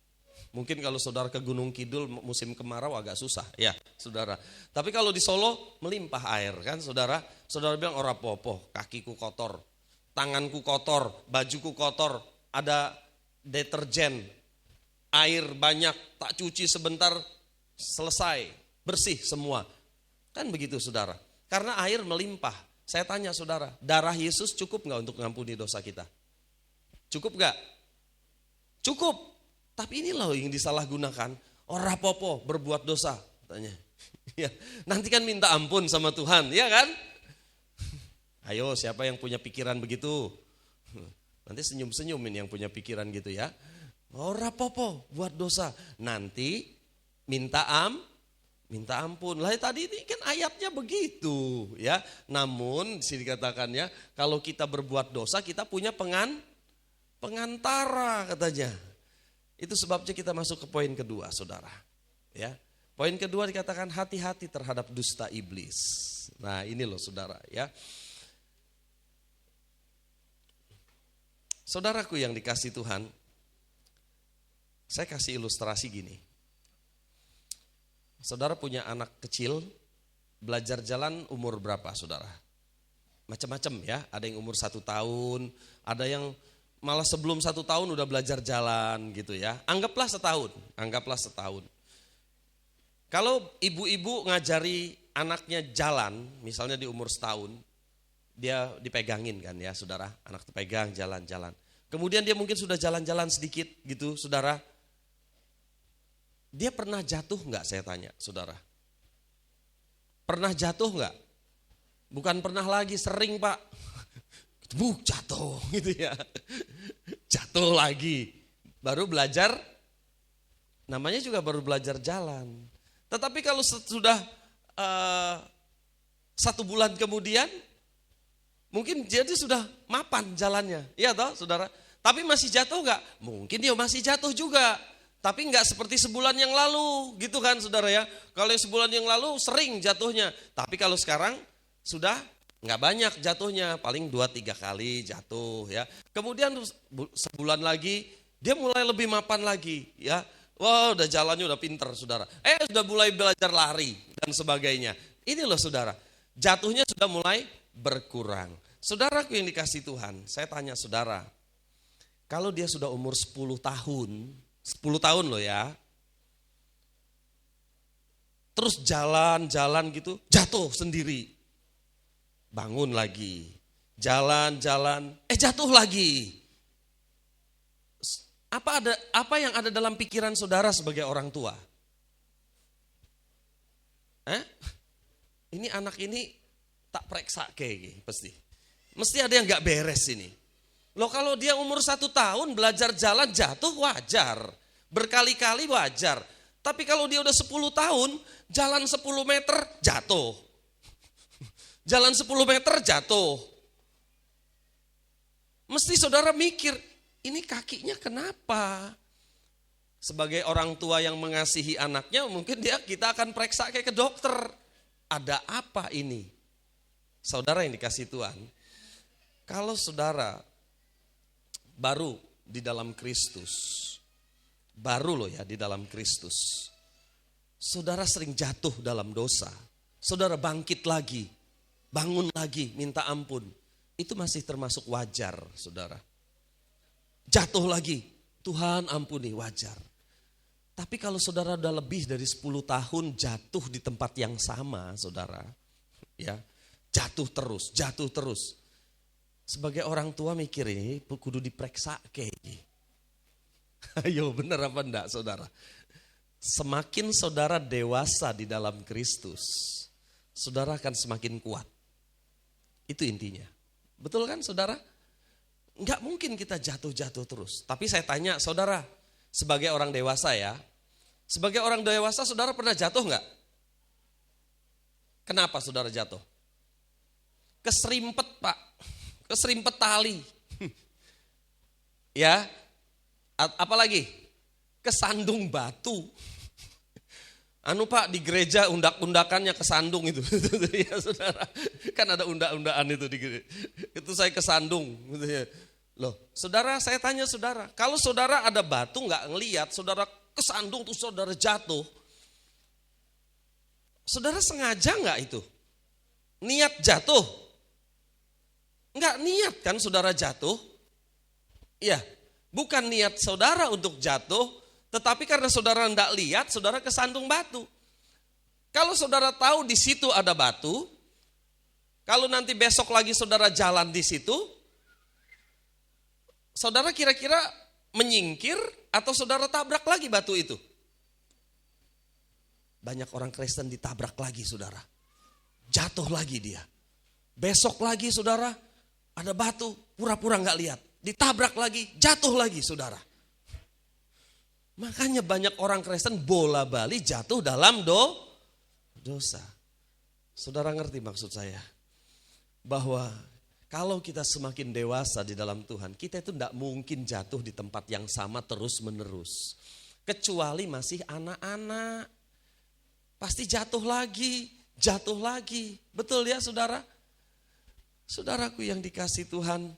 Mungkin kalau saudara ke Gunung Kidul musim kemarau agak susah ya saudara. Tapi kalau di Solo melimpah air kan saudara. Saudara bilang ora popo, kakiku kotor, tanganku kotor, bajuku kotor, ada deterjen, air banyak, tak cuci sebentar selesai, bersih semua. Kan begitu saudara. Karena air melimpah. Saya tanya saudara, darah Yesus cukup gak untuk mengampuni dosa kita? Cukup gak? Cukup. Tapi ini loh yang disalahgunakan. Ora popo berbuat dosa katanya. Ya, nanti kan minta ampun sama Tuhan, ya kan? Ayo siapa yang punya pikiran begitu? Nanti senyum-senyumin yang punya pikiran gitu ya. Ora popo buat dosa. Nanti minta ampun. Lah tadi ini kan ayatnya begitu ya. Namun di sini dikatakannya kalau kita berbuat dosa kita punya pengantara katanya. Itu sebabnya kita masuk ke poin kedua, saudara. Ya, poin kedua dikatakan hati-hati terhadap dusta iblis. Nah, ini loh, saudara. Ya, saudaraku yang dikasih Tuhan, saya kasih ilustrasi gini. Saudara punya anak kecil, belajar jalan umur berapa, saudara? Macam-macam ya. Ada yang umur 1 tahun, ada yang malah sebelum 1 tahun udah belajar jalan gitu ya. Anggaplah setahun. Kalau ibu-ibu ngajari anaknya jalan, misalnya di umur 1 tahun, dia dipegangin kan ya saudara, anak dipegang jalan-jalan. Kemudian dia mungkin sudah jalan-jalan sedikit gitu saudara. Dia pernah jatuh enggak saya tanya saudara? Pernah jatuh enggak? Bukan pernah lagi, sering Pak. Jatuh gitu ya. Jatuh lagi. Baru belajar, namanya juga baru belajar jalan. Tetapi kalau sudah 1 bulan kemudian, mungkin jadi sudah mapan jalannya. Iya toh saudara? Tapi masih jatuh enggak? Mungkin dia masih jatuh juga. Tapi enggak seperti sebulan yang lalu gitu kan saudara ya. Kalau sebulan yang lalu sering jatuhnya. Tapi kalau sekarang sudah nggak banyak jatuhnya, paling 2-3 kali jatuh ya. Kemudian sebulan lagi dia mulai lebih mapan lagi ya. Wah udah jalannya udah pinter saudara. Sudah mulai belajar lari dan sebagainya. Ini loh saudara, jatuhnya sudah mulai berkurang. Saudaraku yang dikasih Tuhan, saya tanya saudara, kalau dia sudah umur 10 tahun loh ya. Terus jalan-jalan gitu, jatuh sendiri. Bangun lagi, jalan-jalan, jatuh lagi. Apa yang ada dalam pikiran saudara sebagai orang tua? Ini anak ini tak periksa kayak pasti. Mesti ada yang gak beres ini. Loh kalau dia umur 1 tahun belajar jalan jatuh wajar. Berkali-kali wajar. Tapi kalau dia udah 10 tahun, jalan 10 meter jatuh. Jalan 10 meter jatuh. Mesti saudara mikir, ini kakinya kenapa? Sebagai orang tua yang mengasihi anaknya, mungkin kita akan periksa kayak ke dokter. Ada apa ini? Saudara yang dikasih Tuhan, kalau saudara baru di dalam Kristus, baru loh ya di dalam Kristus, saudara sering jatuh dalam dosa, saudara bangkit lagi, bangun lagi, minta ampun, itu masih termasuk wajar saudara. Jatuh lagi, Tuhan ampuni, wajar. Tapi kalau saudara udah lebih dari 10 tahun jatuh di tempat yang sama saudara, ya jatuh terus. Sebagai orang tua mikir ini kudu diperiksa kayaknya. Ayo bener apa enggak saudara? Semakin saudara dewasa di dalam Kristus, saudara akan semakin kuat. Itu intinya. Betul kan saudara? Enggak mungkin kita jatuh-jatuh terus. Tapi saya tanya saudara, sebagai orang dewasa ya, sebagai orang dewasa saudara pernah jatuh enggak? Kenapa saudara jatuh? Keserimpet Pak, keserimpet tali. Ya, apalagi? Kesandung batu. Pak di gereja undak-undakannya kesandung itu. Ya saudara, kan ada undak-undakan itu di gereja. Itu saya kesandung. Loh, saudara saya tanya saudara, kalau saudara ada batu nggak ngelihat, saudara kesandung tuh saudara jatuh. Saudara sengaja nggak itu? Niat jatuh? Nggak niat kan saudara jatuh? Iya, bukan niat saudara untuk jatuh, tetapi karena saudara nggak lihat, saudara kesandung batu. Kalau saudara tahu di situ ada batu, kalau nanti besok lagi saudara jalan di situ, saudara kira-kira menyingkir atau saudara tabrak lagi batu itu? Banyak orang Kristen ditabrak lagi saudara. Jatuh lagi dia. Besok lagi saudara, ada batu, pura-pura nggak lihat. Ditabrak lagi, jatuh lagi saudara. Makanya banyak orang Kristen bola-bali jatuh dalam dosa. Saudara ngerti maksud saya? Bahwa kalau kita semakin dewasa di dalam Tuhan, kita itu tidak mungkin jatuh di tempat yang sama terus menerus. Kecuali masih anak-anak. Pasti jatuh lagi. Betul ya saudara? Saudaraku yang dikasih Tuhan,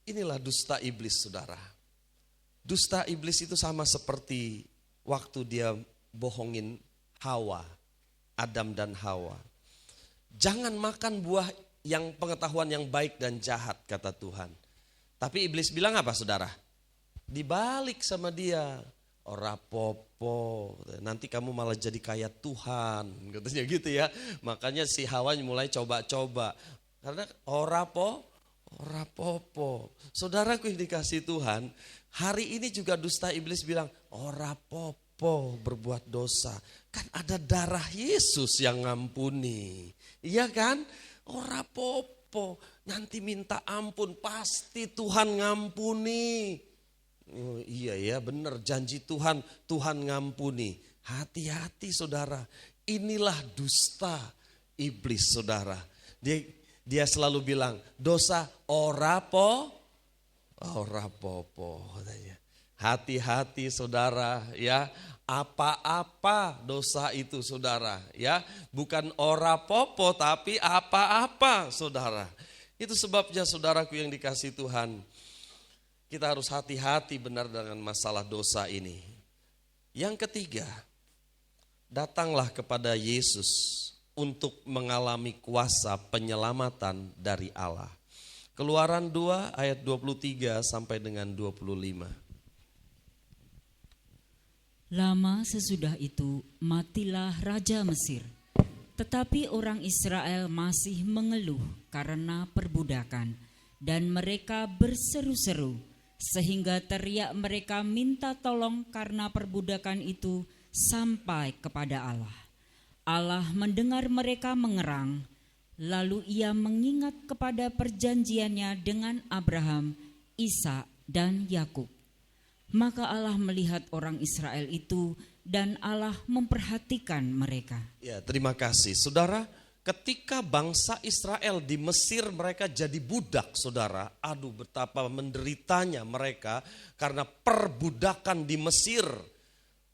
inilah dusta iblis saudara. Dusta iblis itu sama seperti waktu dia bohongin Hawa, Adam dan Hawa. Jangan makan buah yang pengetahuan yang baik dan jahat kata Tuhan. Tapi iblis bilang apa saudara? Dibalik sama dia. Ora popo, nanti kamu malah jadi kayak Tuhan. Katanya gitu ya. Makanya si Hawa mulai coba-coba. Karena ora popo. Saudaraku yang dikasih Tuhan, hari ini juga dusta iblis bilang, ora popo berbuat dosa. Kan ada darah Yesus yang ngampuni. Iya kan? Ora popo, nanti minta ampun, pasti Tuhan ngampuni. Oh, iya ya benar, janji Tuhan ngampuni. Hati-hati saudara, inilah dusta iblis saudara. Dia selalu bilang, dosa ora popo. Hati-hati saudara ya, apa-apa dosa itu saudara ya, bukan ora popo tapi apa-apa saudara. Itu sebabnya saudaraku yang dikasih Tuhan, kita harus hati-hati benar dengan masalah dosa ini. Yang ketiga, datanglah kepada Yesus untuk mengalami kuasa penyelamatan dari Allah. Keluaran 2 ayat 23 sampai dengan 25. Lama sesudah itu matilah Raja Mesir. Tetapi orang Israel masih mengeluh karena perbudakan, dan mereka berseru-seru, sehingga teriak mereka minta tolong karena perbudakan itu sampai kepada Allah. Allah mendengar mereka mengerang, lalu ia mengingat kepada perjanjiannya dengan Abraham, Ishak dan Yakub. Maka Allah melihat orang Israel itu dan Allah memperhatikan mereka. Ya, terima kasih. Saudara, ketika bangsa Israel di Mesir mereka jadi budak, saudara. Aduh, betapa menderitanya mereka karena perbudakan di Mesir.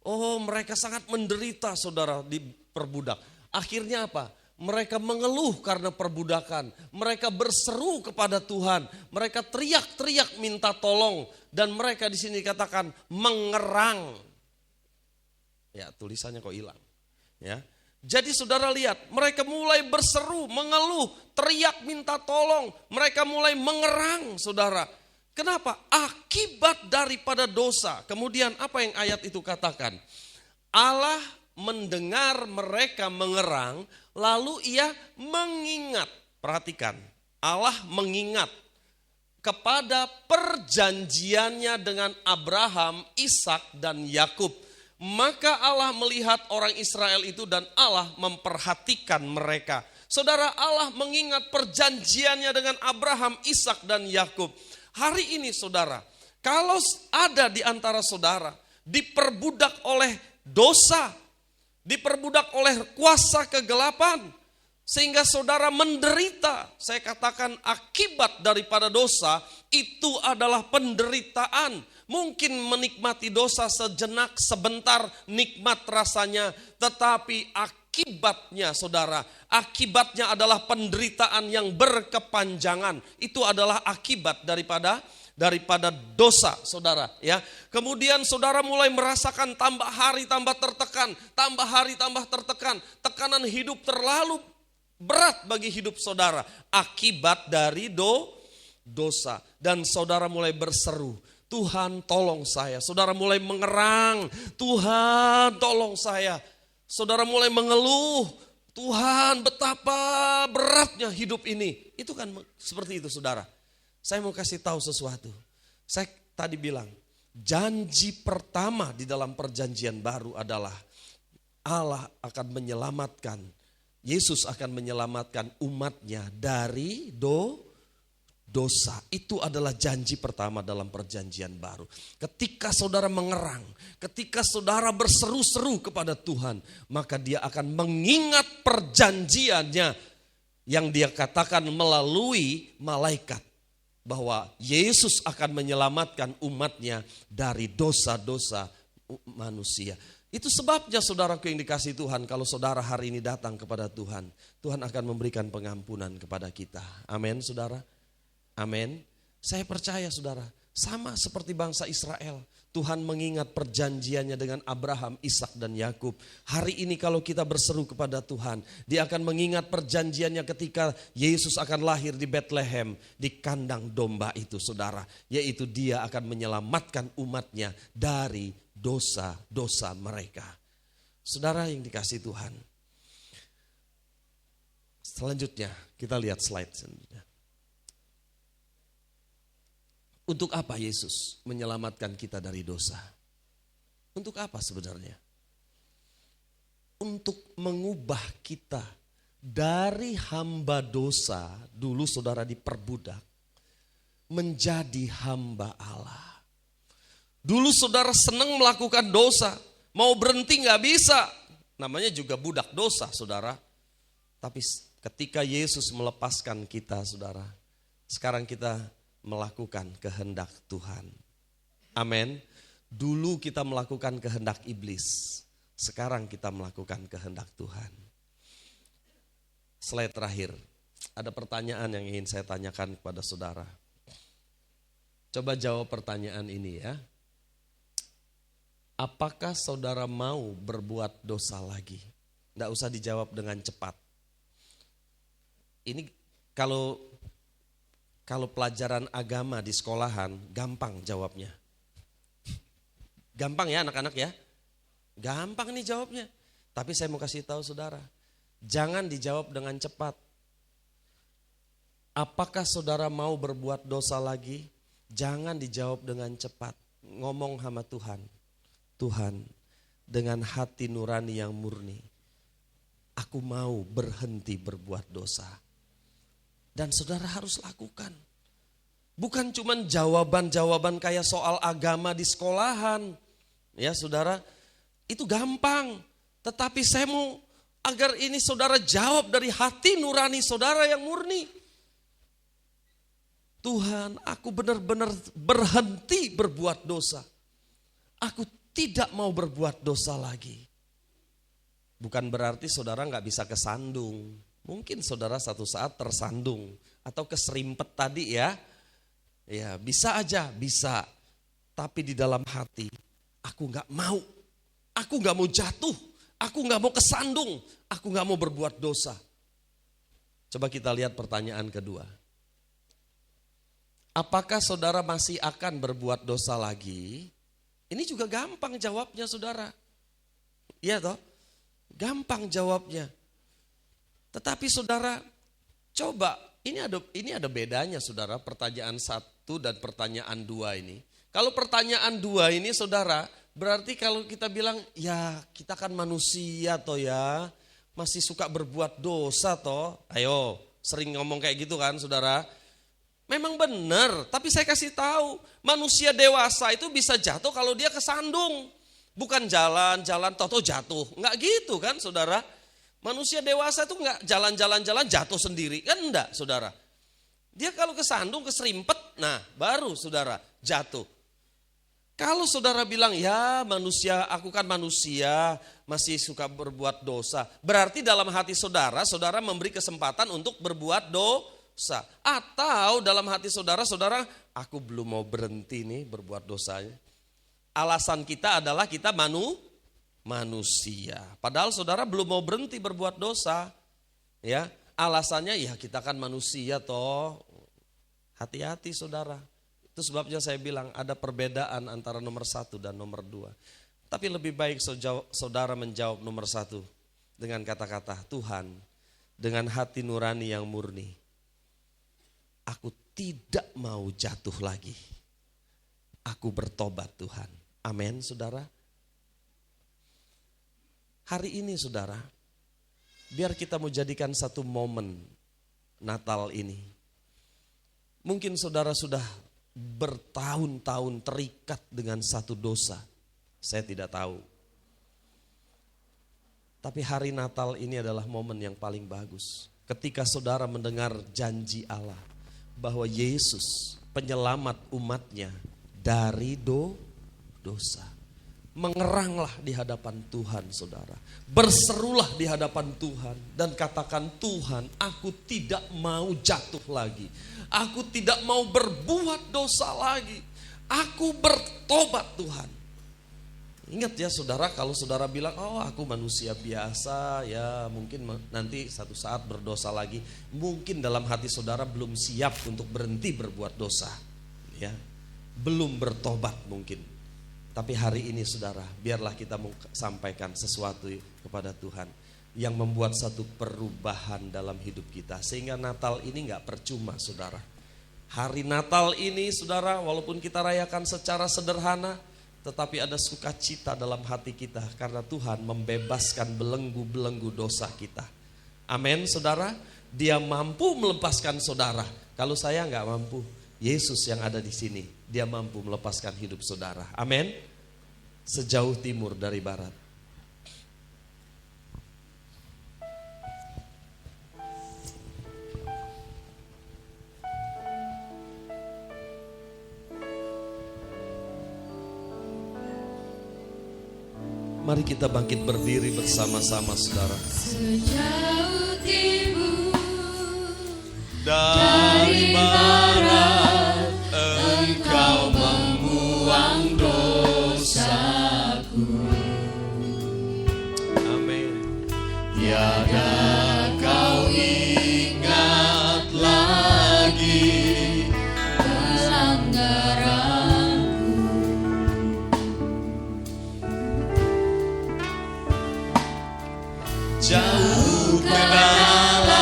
Oh, mereka sangat menderita, saudara, di perbudak. Akhirnya apa? Mereka mengeluh karena perbudakan. Mereka berseru kepada Tuhan. Mereka teriak-teriak minta tolong. Dan mereka di sini dikatakan mengerang. Ya, tulisannya kok hilang. Ya. Jadi saudara lihat, mereka mulai berseru, mengeluh, teriak minta tolong. Mereka mulai mengerang, saudara. Kenapa? Akibat daripada dosa. Kemudian apa yang ayat itu katakan? Allah mendengar mereka mengerang, lalu ia mengingat. Perhatikan, Allah mengingat kepada perjanjiannya dengan Abraham, Ishak dan Yakub. Maka Allah melihat orang Israel itu dan Allah memperhatikan mereka. Saudara, Allah mengingat perjanjiannya dengan Abraham, Ishak dan Yakub. Hari ini saudara, kalau ada di antara saudara diperbudak oleh dosa, diperbudak oleh kuasa kegelapan, sehingga saudara menderita. Saya katakan akibat daripada dosa itu adalah penderitaan. Mungkin menikmati dosa sejenak, sebentar, nikmat rasanya. Tetapi akibatnya saudara, akibatnya adalah penderitaan yang berkepanjangan. Itu adalah akibat daripada dosa, saudara. Ya, kemudian saudara mulai merasakan tambah hari tambah tertekan, tambah hari tambah tertekan. Tekanan hidup terlalu berat bagi hidup saudara. Akibat dari dosa. Dan saudara mulai berseru, Tuhan tolong saya. Saudara mulai mengerang, Tuhan tolong saya. Saudara mulai mengeluh, Tuhan betapa beratnya hidup ini. Itu kan seperti itu saudara. Saya mau kasih tahu sesuatu. Saya tadi bilang, janji pertama di dalam perjanjian baru adalah Allah akan menyelamatkan, Yesus akan menyelamatkan umatnya dari dosa. Itu adalah janji pertama dalam perjanjian baru. Ketika saudara mengerang, ketika saudara berseru-seru kepada Tuhan, maka dia akan mengingat perjanjiannya yang dia katakan melalui malaikat. Bahwa Yesus akan menyelamatkan umatnya dari dosa-dosa manusia. Itu sebabnya saudaraku yang dikasihi Tuhan, kalau saudara hari ini datang kepada Tuhan, Tuhan akan memberikan pengampunan kepada kita. Amin saudara. Amin. Saya percaya saudara, sama seperti bangsa Israel. Tuhan mengingat perjanjiannya dengan Abraham, Ishak dan Yakub. Hari ini kalau kita berseru kepada Tuhan, dia akan mengingat perjanjiannya ketika Yesus akan lahir di Bethlehem, di kandang domba itu saudara. Yaitu dia akan menyelamatkan umatnya dari dosa-dosa mereka. Saudara yang dikasihi Tuhan. Selanjutnya kita lihat slide selanjutnya. Untuk apa Yesus menyelamatkan kita dari dosa? Untuk apa sebenarnya? Untuk mengubah kita dari hamba dosa, dulu saudara diperbudak, menjadi hamba Allah. Dulu saudara senang melakukan dosa, mau berhenti gak bisa. Namanya juga budak dosa saudara. Tapi ketika Yesus melepaskan kita saudara, sekarang kita melakukan kehendak Tuhan. Amin. Dulu kita melakukan kehendak iblis. Sekarang kita melakukan kehendak Tuhan. Slide terakhir. Ada pertanyaan yang ingin saya tanyakan kepada saudara. Coba jawab pertanyaan ini ya. Apakah saudara mau berbuat dosa lagi? Nggak usah dijawab dengan cepat. Ini kalau pelajaran agama di sekolahan, gampang jawabnya. Gampang ya anak-anak ya. Gampang nih jawabnya. Tapi saya mau kasih tahu saudara, jangan dijawab dengan cepat. Apakah saudara mau berbuat dosa lagi? Jangan dijawab dengan cepat. Ngomong sama Tuhan. Tuhan, dengan hati nurani yang murni, aku mau berhenti berbuat dosa. Dan saudara harus lakukan. Bukan cuma jawaban-jawaban kayak soal agama di sekolahan. Ya saudara, itu gampang. Tetapi saya mau agar ini saudara jawab dari hati nurani saudara yang murni. Tuhan, aku benar-benar berhenti berbuat dosa. Aku tidak mau berbuat dosa lagi. Bukan berarti saudara nggak bisa kesandung. Mungkin saudara satu saat tersandung atau keserimpet tadi ya. Ya bisa aja, bisa. Tapi di dalam hati, aku nggak mau. Aku nggak mau jatuh. Aku nggak mau kesandung. Aku nggak mau berbuat dosa. Coba kita lihat pertanyaan kedua. Apakah saudara masih akan berbuat dosa lagi? Ini juga gampang jawabnya saudara. Iya toh? Gampang jawabnya. Tetapi saudara, coba ini ada bedanya saudara, pertanyaan 1 dan pertanyaan 2 ini. Kalau pertanyaan 2 ini saudara, berarti kalau kita bilang ya kita kan manusia toh ya, masih suka berbuat dosa toh. Ayo, sering ngomong kayak gitu kan saudara. Memang benar, tapi saya kasih tahu, manusia dewasa itu bisa jatuh kalau dia kesandung. Bukan jalan-jalan toto jatuh, enggak gitu kan saudara. Manusia dewasa itu enggak jalan-jalan jatuh sendiri, kan enggak saudara. Dia kalau kesandung, keserimpet, nah baru saudara jatuh. Kalau saudara bilang ya manusia, aku kan manusia, masih suka berbuat dosa. Berarti dalam hati saudara, saudara memberi kesempatan untuk berbuat dosa. Atau dalam hati saudara, aku belum mau berhenti nih berbuat dosanya. Alasan kita adalah kita manusia. Padahal saudara belum mau berhenti berbuat dosa. Ya, alasannya ya kita kan manusia toh. Hati-hati saudara. Itu sebabnya saya bilang ada perbedaan antara nomor 1 dan nomor 2. Tapi lebih baik saudara menjawab nomor 1 dengan kata-kata, Tuhan, dengan hati nurani yang murni, aku tidak mau jatuh lagi. Aku bertobat Tuhan. Amin saudara. Hari ini saudara, biar kita mau jadikan satu momen Natal ini. Mungkin saudara sudah bertahun-tahun terikat dengan satu dosa. Saya tidak tahu. Tapi hari Natal ini adalah momen yang paling bagus. Ketika saudara mendengar janji Allah bahwa Yesus penyelamat umatnya dari dosa. Mengeranglah di hadapan Tuhan saudara. Berserulah di hadapan Tuhan dan katakan, Tuhan, aku tidak mau jatuh lagi. Aku tidak mau berbuat dosa lagi. Aku bertobat Tuhan. Ingat ya saudara, kalau saudara bilang, oh aku manusia biasa, ya mungkin nanti satu saat berdosa lagi. Mungkin dalam hati saudara belum siap untuk berhenti berbuat dosa. Ya, belum bertobat mungkin. Tapi hari ini saudara, biarlah kita sampaikan sesuatu kepada Tuhan yang membuat satu perubahan dalam hidup kita. Sehingga Natal ini gak percuma saudara. Hari Natal ini saudara, walaupun kita rayakan secara sederhana, tetapi ada sukacita dalam hati kita karena Tuhan membebaskan belenggu-belenggu dosa kita. Amin saudara, Dia mampu melepaskan saudara. Kalau saya gak mampu, Yesus yang ada di sini, Dia mampu melepaskan hidup saudara. Amin. Sejauh timur dari barat. Mari kita bangkit berdiri bersama-sama saudara. Sejauh timur Dari barat Engkau membuang dosaku. Amin. Tiada kau ingat lagi pelanggaranku. jauh ke dalam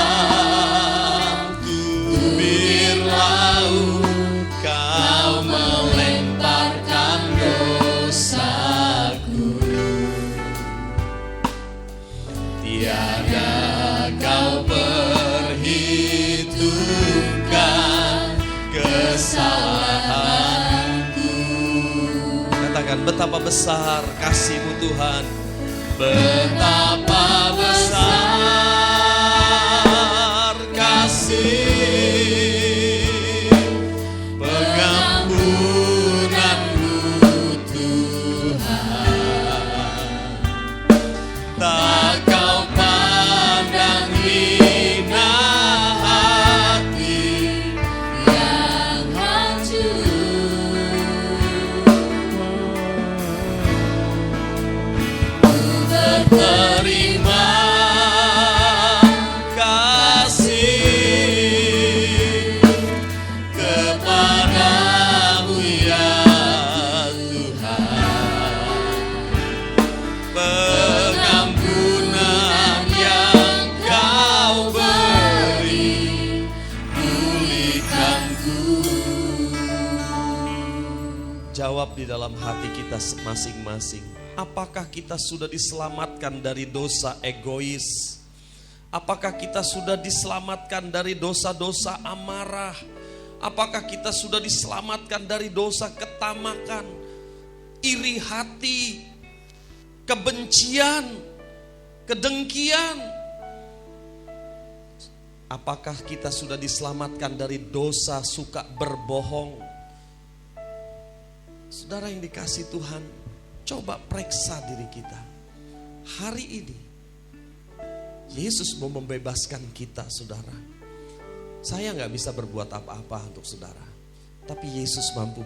tubir laut. Kau melemparkan dosaku. Tiada kau perhitungkan kesalahanku. Katakan betapa besar kasih-Mu Tuhan. Betapa besar kasih pengampunan-Mu Tuhan. Tak Kau pandang hina hati yang hancur. Terima kasih kepada-Mu ya Tuhan. Pengampunan yang Kau beri, pulihkanku. Jawab di dalam hati kita masing-masing. Apakah kita sudah diselamatkan dari dosa egois? Apakah kita sudah diselamatkan dari dosa-dosa amarah? Apakah kita sudah diselamatkan dari dosa ketamakan, iri hati, kebencian, kedengkian? Apakah kita sudah diselamatkan dari dosa suka berbohong? Saudara yang dikasihi Tuhan, coba periksa diri kita. Hari ini Yesus mau membebaskan kita, saudara. Saya gak bisa berbuat apa-apa untuk saudara, tapi Yesus mampu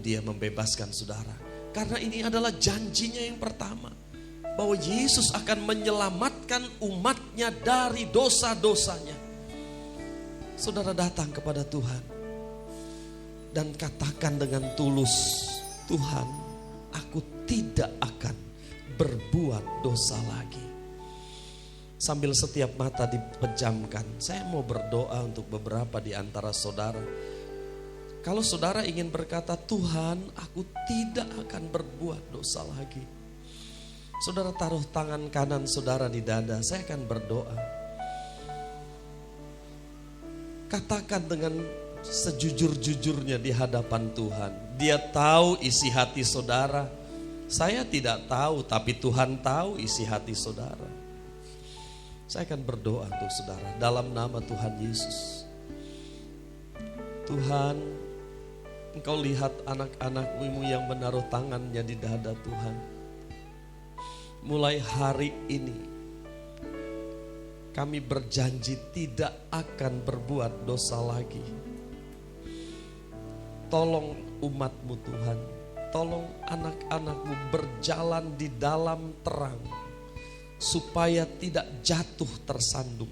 dia membebaskan saudara. Karena ini adalah janjinya yang pertama, bahwa Yesus akan menyelamatkan umatnya dari dosa-dosanya. Saudara datang kepada Tuhan dan katakan dengan tulus, Tuhan, aku tidak akan berbuat dosa lagi. Sambil setiap mata dipejamkan, saya mau berdoa untuk beberapa di antara saudara. Kalau saudara ingin berkata, Tuhan, aku tidak akan berbuat dosa lagi, saudara taruh tangan kanan saudara di dada, saya akan berdoa. Katakan dengan sejujur-jujurnya di hadapan Tuhan. Dia tahu isi hati saudara. Saya tidak tahu, tapi Tuhan tahu isi hati saudara. Saya akan berdoa untuk saudara dalam nama Tuhan Yesus. Tuhan, Engkau lihat anak-anak-Mu yang menaruh tangannya di dada Tuhan. Mulai hari ini kami berjanji tidak akan berbuat dosa lagi. Tolong umat-Mu Tuhan, tolong anak-anak-Mu berjalan di dalam terang, supaya tidak jatuh tersandung.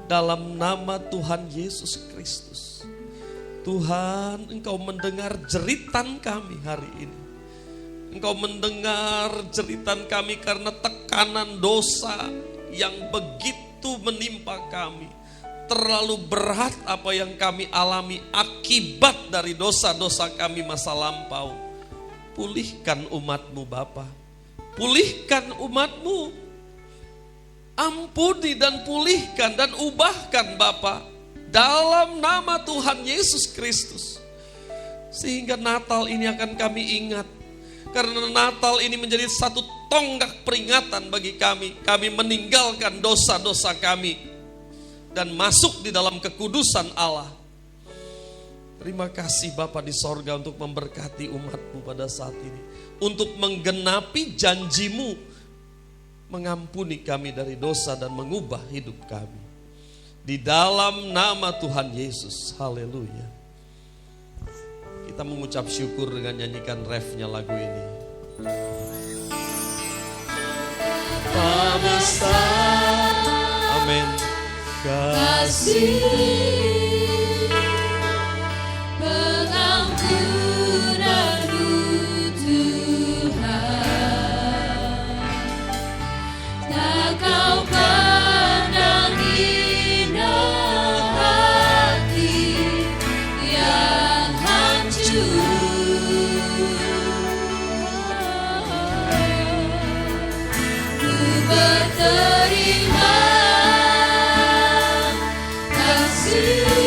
Dalam nama Tuhan Yesus Kristus, Tuhan, Engkau mendengar jeritan kami hari ini. Engkau mendengar jeritan kami karena tekanan dosa yang begitu menimpa kami. Terlalu berat apa yang kami alami akibat dari dosa-dosa kami masa lampau. Pulihkan umat-Mu Bapa, pulihkan umat-Mu, ampuni dan pulihkan dan ubahkan Bapa, dalam nama Tuhan Yesus Kristus. Sehingga Natal ini akan kami ingat, karena Natal ini menjadi satu tonggak peringatan bagi kami. Kami meninggalkan dosa-dosa kami dan masuk di dalam kekudusan Allah. Terima kasih Bapa di sorga untuk memberkati umat-Mu pada saat ini, untuk menggenapi janji-Mu, mengampuni kami dari dosa dan mengubah hidup kami. Di dalam nama Tuhan Yesus, haleluya. Kita mengucap syukur dengan nyanyikan refnya lagu ini. Amin. Kasih pengampunan-Mu Tuhan, tak Kau pandang hina hati yang hancur. Ku berterima kasih.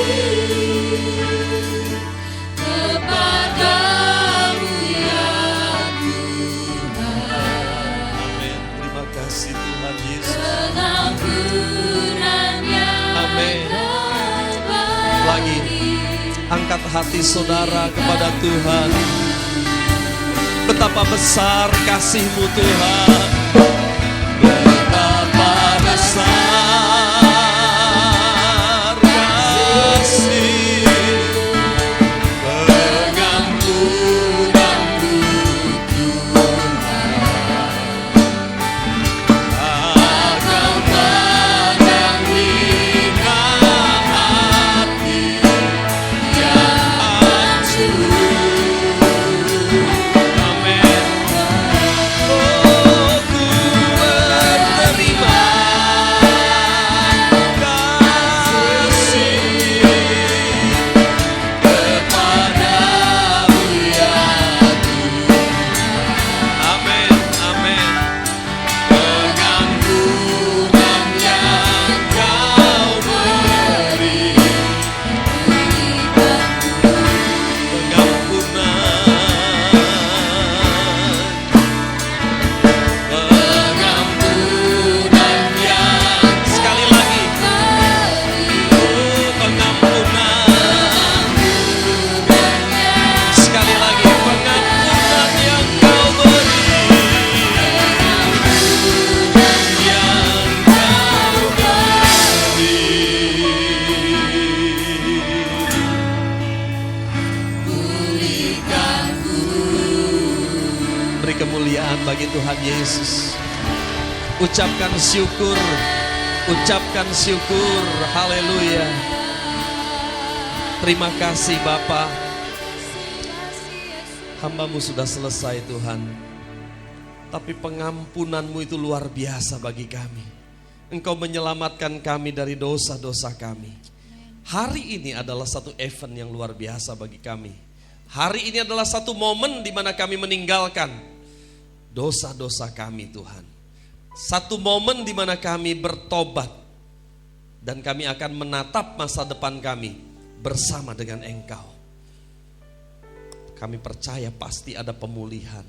hati saudara kepada Tuhan. Betapa besar kasih-Mu Tuhan. Betapa besar kasih pengampunan-Mu Tuhan. Kau pandang hina hati yang hancur. Amin. Oh, ku menerima kasih kepadamu ya Tuhan. Amin, amin. Pengampunan yang Kau beri, pengampunan yang sekali lagi, oh pengampunan, sekali lagi pengampunan yang Kau beri, yang Kau beri. Beri kemuliaan bagi Tuhan Yesus. Ucapkan syukur, ucapkan syukur. Haleluya. Terima kasih Bapa. Hamba-Mu sudah selesai Tuhan. Tapi pengampunan-Mu itu luar biasa bagi kami. Engkau menyelamatkan kami dari dosa-dosa kami. Hari ini adalah satu event yang luar biasa bagi kami. Hari ini adalah satu momen di mana kami meninggalkan dosa-dosa kami Tuhan. Satu momen di mana kami bertobat. Dan kami akan menatap masa depan kami bersama dengan Engkau. Kami percaya pasti ada pemulihan.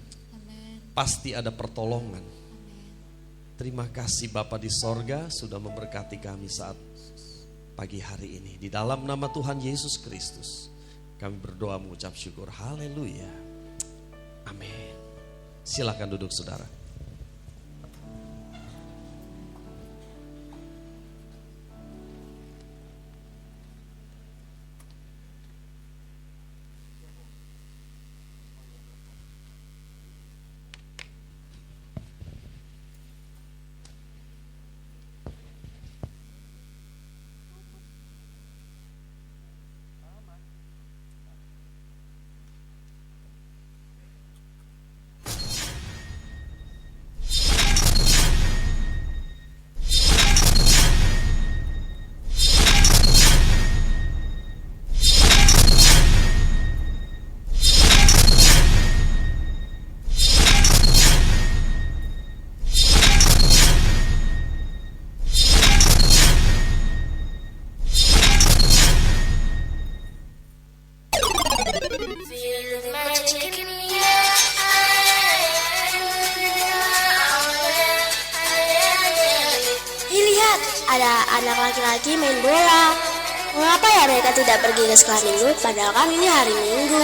Pasti ada pertolongan. Terima kasih Bapa di sorga sudah memberkati kami saat pagi hari ini. Di dalam nama Tuhan Yesus Kristus kami berdoa mengucap syukur. Haleluya. Amin. Silakan duduk saudara. Ada anak laki-laki main bola. Mengapa ya mereka tidak pergi ke sekolah minggu padahal kan ini hari Minggu?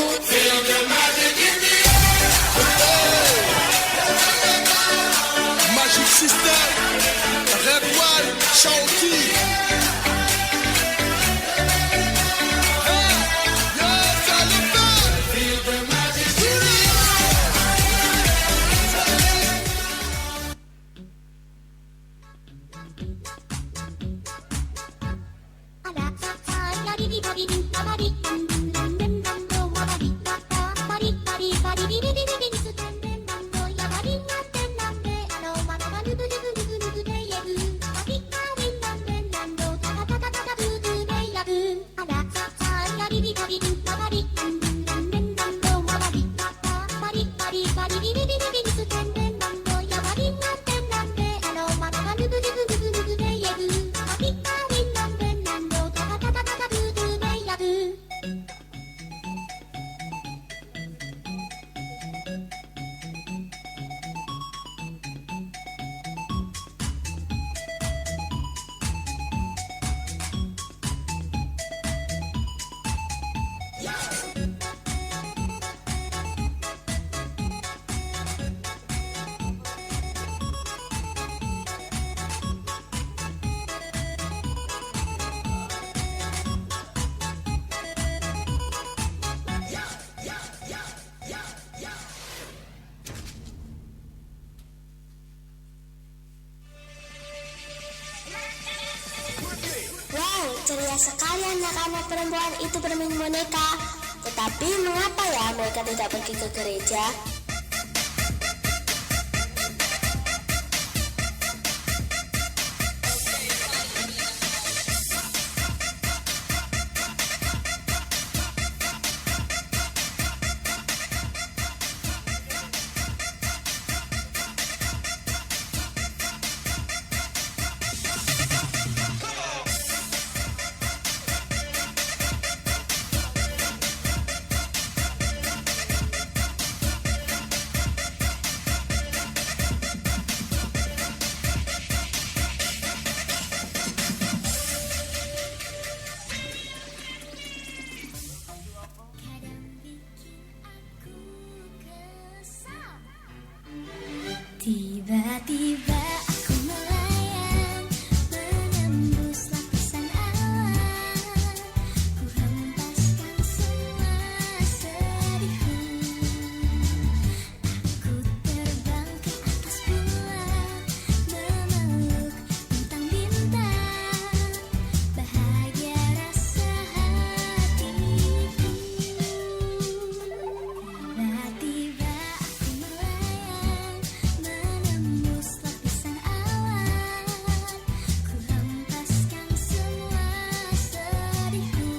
Magic System, Red One, Shawty. banyak sekali anak-anak perempuan itu bermain boneka. Tetapi mengapa ya mereka tidak pergi ke gereja? Tiba-tiba aku melayang, menembus lapisan awan. Ku hempaskan semua sedihku. Aku terbang ke atas bulan, memeluk bintang-bintang. Bahagia rasa hatiku. Tiba-tiba aku melayang, menembus lapisan awan. Ku hempaskan semua sedihku.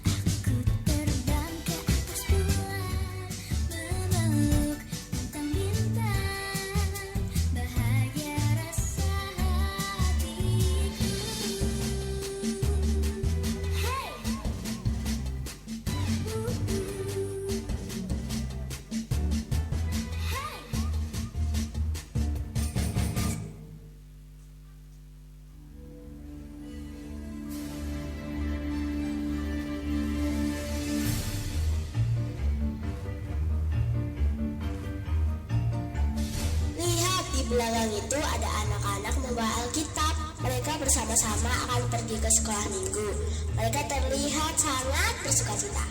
Aku terbang ke atas bulan, memeluk bintang-bintang. Bahagia rasa hatiku. Hey! Lihat di belakang itu ada anak-anak membawa Alkitab. Mereka bersama-sama akan pergi ke sekolah minggu. Mereka terlihat sangat bersukacita.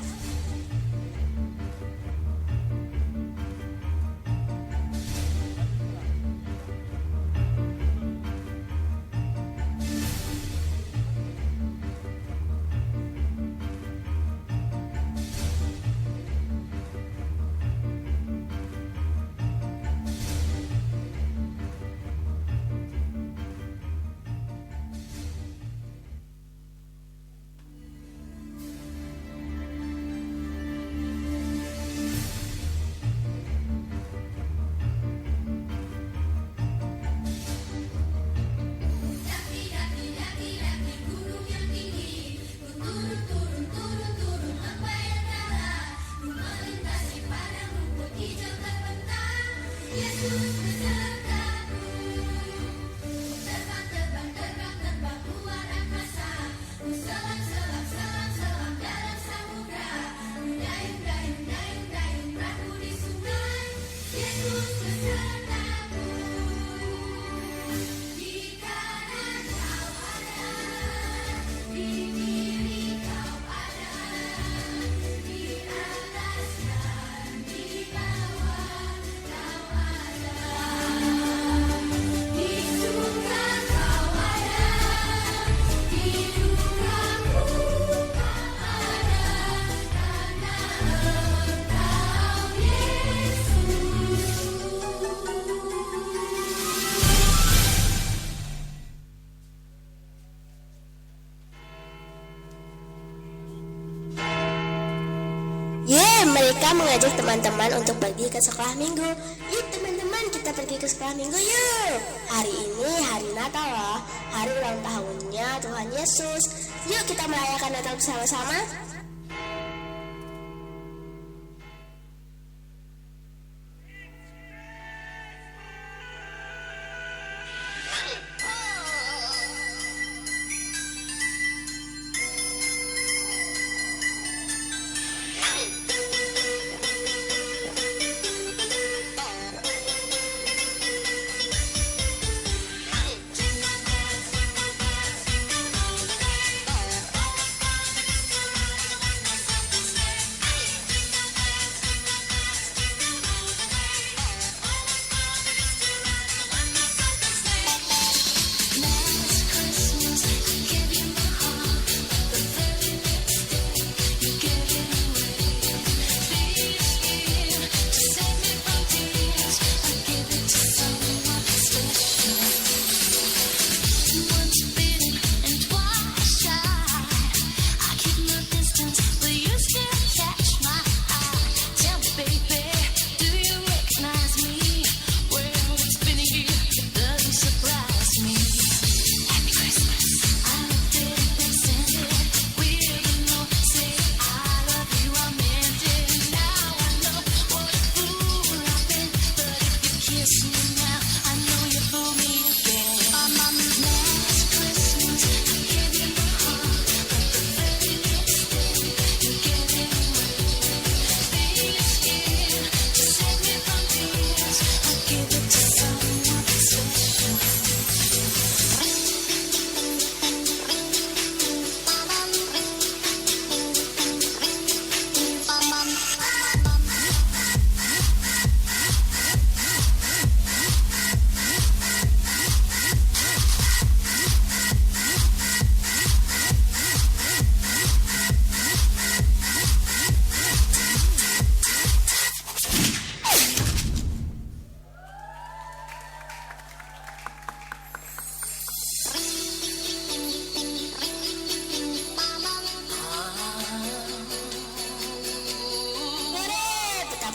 Mereka mengajak teman-teman untuk pergi ke sekolah minggu. Yuk teman-teman, kita pergi ke sekolah minggu yuk. Hari ini hari Natal loh, hari ulang tahunnya Tuhan Yesus. Yuk kita merayakan Natal bersama-sama.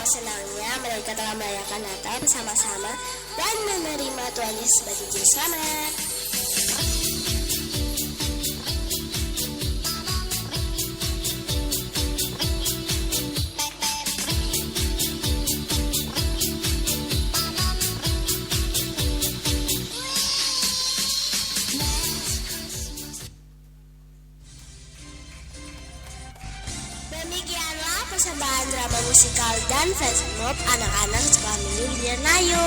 senangnya mereka telah merayakan Natal bersama-sama dan menerima Tuhan Yesus sebagai Juru Selamat. Demikianlah persembahan drama musikal dan flash mob anak-anak sekolah minggu di Nayo.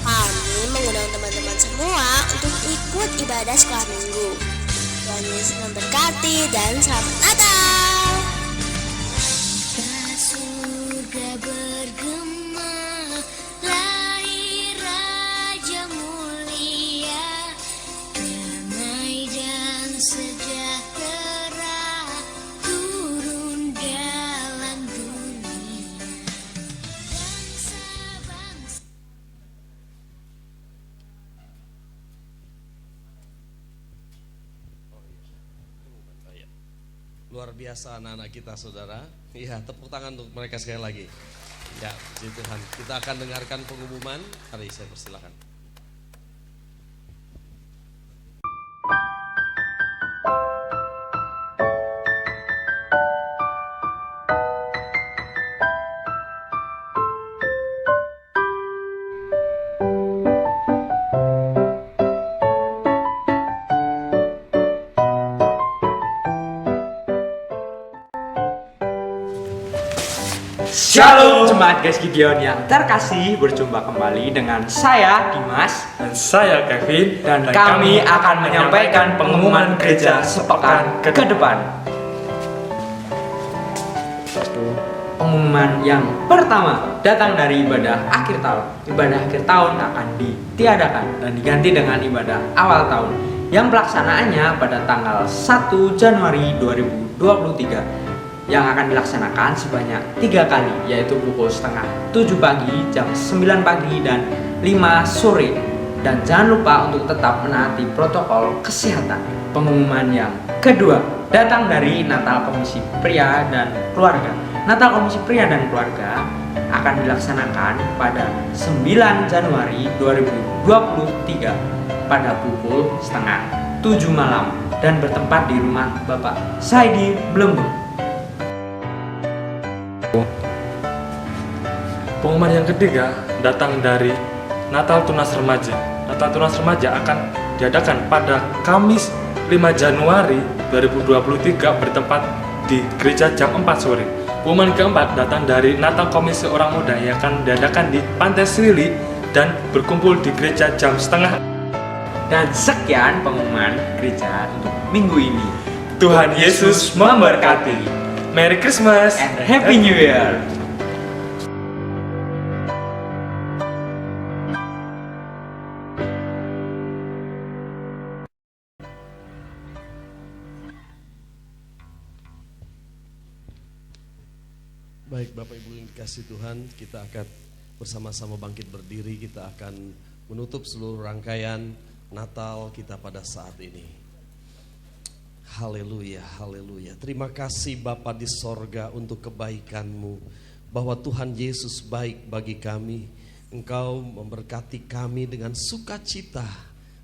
Kami mengundang teman-teman semua untuk ikut ibadah sekolah minggu. Tuhan Yesus memberkati dan selamat Natal. Surga bergema, lahir Raja mulia, damai dan sejahtera turun dalam dunia. Bangsa-bangsa Luar biasa anak-anak kita, saudara. Iya, tepuk tangan untuk mereka sekali lagi. Ya, puji Tuhan. Kita akan dengarkan pengumuman. Mari saya persilakan. Shalom jemaat Guys Gideon yang terkasih, berjumpa kembali dengan saya Dimas dan saya Kevin dan kami akan menyampaikan pengumuman gereja sepekan ke depan. Pengumuman yang pertama datang dari ibadah akhir tahun. Ibadah akhir tahun akan ditiadakan dan diganti dengan ibadah awal tahun yang pelaksanaannya pada tanggal 1 Januari 2023 yang akan dilaksanakan sebanyak 3 kali, yaitu pukul setengah 7 pagi, jam 9 pagi, dan 5 sore. Dan jangan lupa untuk tetap menaati protokol kesehatan. Pengumuman yang kedua datang dari Natal Komisi Pria dan Keluarga. Natal Komisi Pria dan Keluarga akan dilaksanakan pada 9 Januari 2023 pada pukul setengah 7 malam dan bertempat di rumah Bapak Saidi Blembung. Pengumuman yang ketiga datang dari Natal Tunas Remaja. Natal Tunas Remaja akan diadakan pada Kamis 5 Januari 2023 bertempat di gereja jam 4 sore. Pengumuman keempat datang dari Natal Komisi Orang Muda yang akan diadakan di Pantai Srili dan berkumpul di gereja jam setengah. Dan sekian pengumuman gereja untuk minggu ini. Tuhan Yesus memberkati. Merry Christmas and Happy New Year. Baik Bapak Ibu yang dikasih Tuhan, kita akan bersama-sama bangkit berdiri. Kita akan menutup seluruh rangkaian Natal kita pada saat ini. Haleluya, haleluya. Terima kasih Bapa di sorga untuk kebaikan-Mu, bahwa Tuhan Yesus baik bagi kami. Engkau memberkati kami dengan sukacita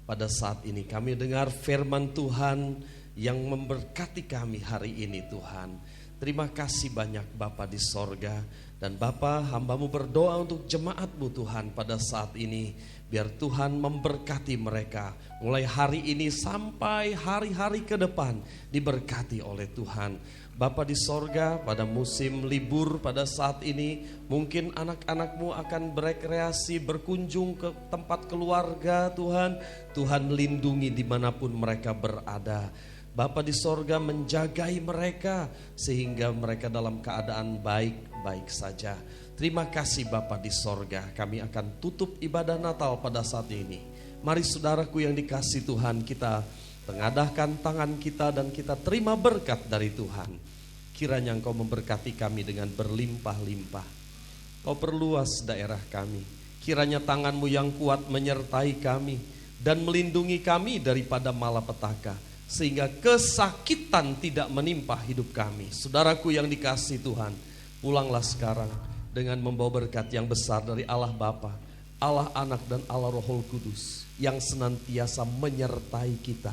pada saat ini. Kami dengar firman Tuhan yang memberkati kami hari ini Tuhan. Terima kasih banyak Bapa di sorga. Dan Bapa, hamba-Mu berdoa untuk jemaat-Mu Tuhan pada saat ini. Biar Tuhan memberkati mereka mulai hari ini sampai hari-hari ke depan, diberkati oleh Tuhan. Bapa di sorga, pada musim libur pada saat ini, mungkin anak-anak-Mu akan berekreasi, berkunjung ke tempat keluarga Tuhan. Tuhan lindungi dimanapun mereka berada. Bapa di sorga menjagai mereka sehingga mereka dalam keadaan baik-baik saja. Terima kasih Bapa di sorga. Kami akan tutup ibadah Natal pada saat ini. Mari saudaraku yang dikasih Tuhan, kita tengadahkan tangan kita dan kita terima berkat dari Tuhan. Kiranya Engkau memberkati kami dengan berlimpah-limpah. Kau perluas daerah kami. Kiranya tangan-Mu yang kuat menyertai kami dan melindungi kami daripada malapetaka, sehingga kesakitan tidak menimpa hidup kami. Saudaraku yang dikasih Tuhan, pulanglah sekarang dengan membawa berkat yang besar dari Allah Bapa, Allah Anak dan Allah Roh Kudus yang senantiasa menyertai kita,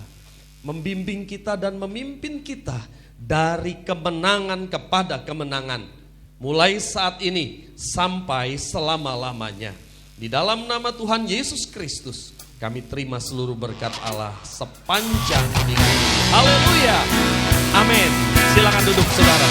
membimbing kita dan memimpin kita dari kemenangan kepada kemenangan, mulai saat ini sampai selama-lamanya. Di dalam nama Tuhan Yesus Kristus kami terima seluruh berkat Allah sepanjang minggu ini. Haleluya. Amin. Silakan duduk saudara.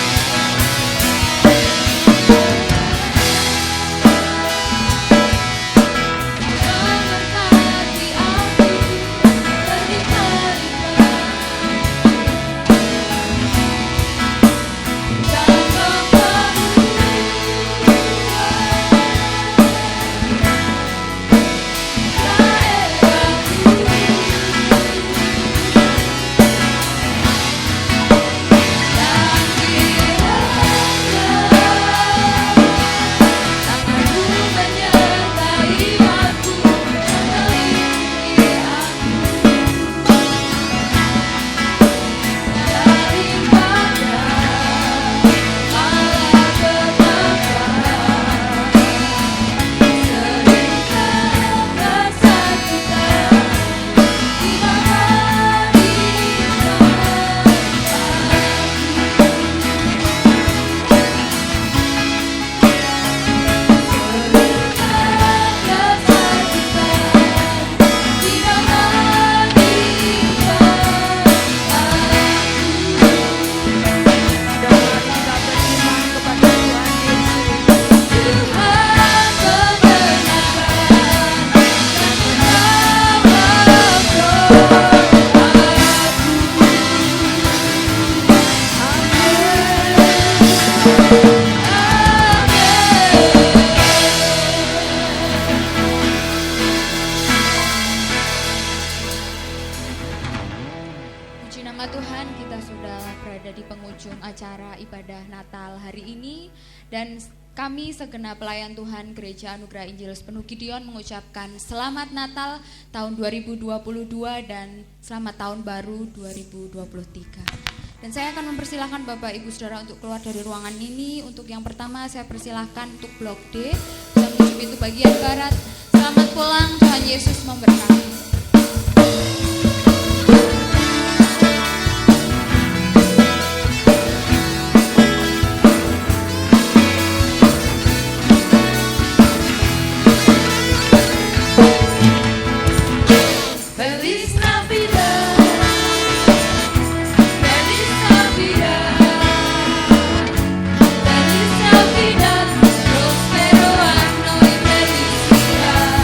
Puji nama Tuhan, kita sudah berada di penghujung acara ibadah Natal hari ini, dan kami segenap pelayan Tuhan Gereja Anugerah Injil Sepenuh Gideon mengucapkan Selamat Natal tahun 2022 dan Selamat Tahun Baru 2023. Dan saya akan mempersilahkan Bapak Ibu Saudara untuk keluar dari ruangan ini. Untuk yang pertama saya persilahkan untuk blok D, bisa menuju pintu bagian barat. Selamat pulang, Tuhan Yesus memberkati. Feliz Navidad, Feliz Navidad, Feliz Navidad, prospero anno y felicidad.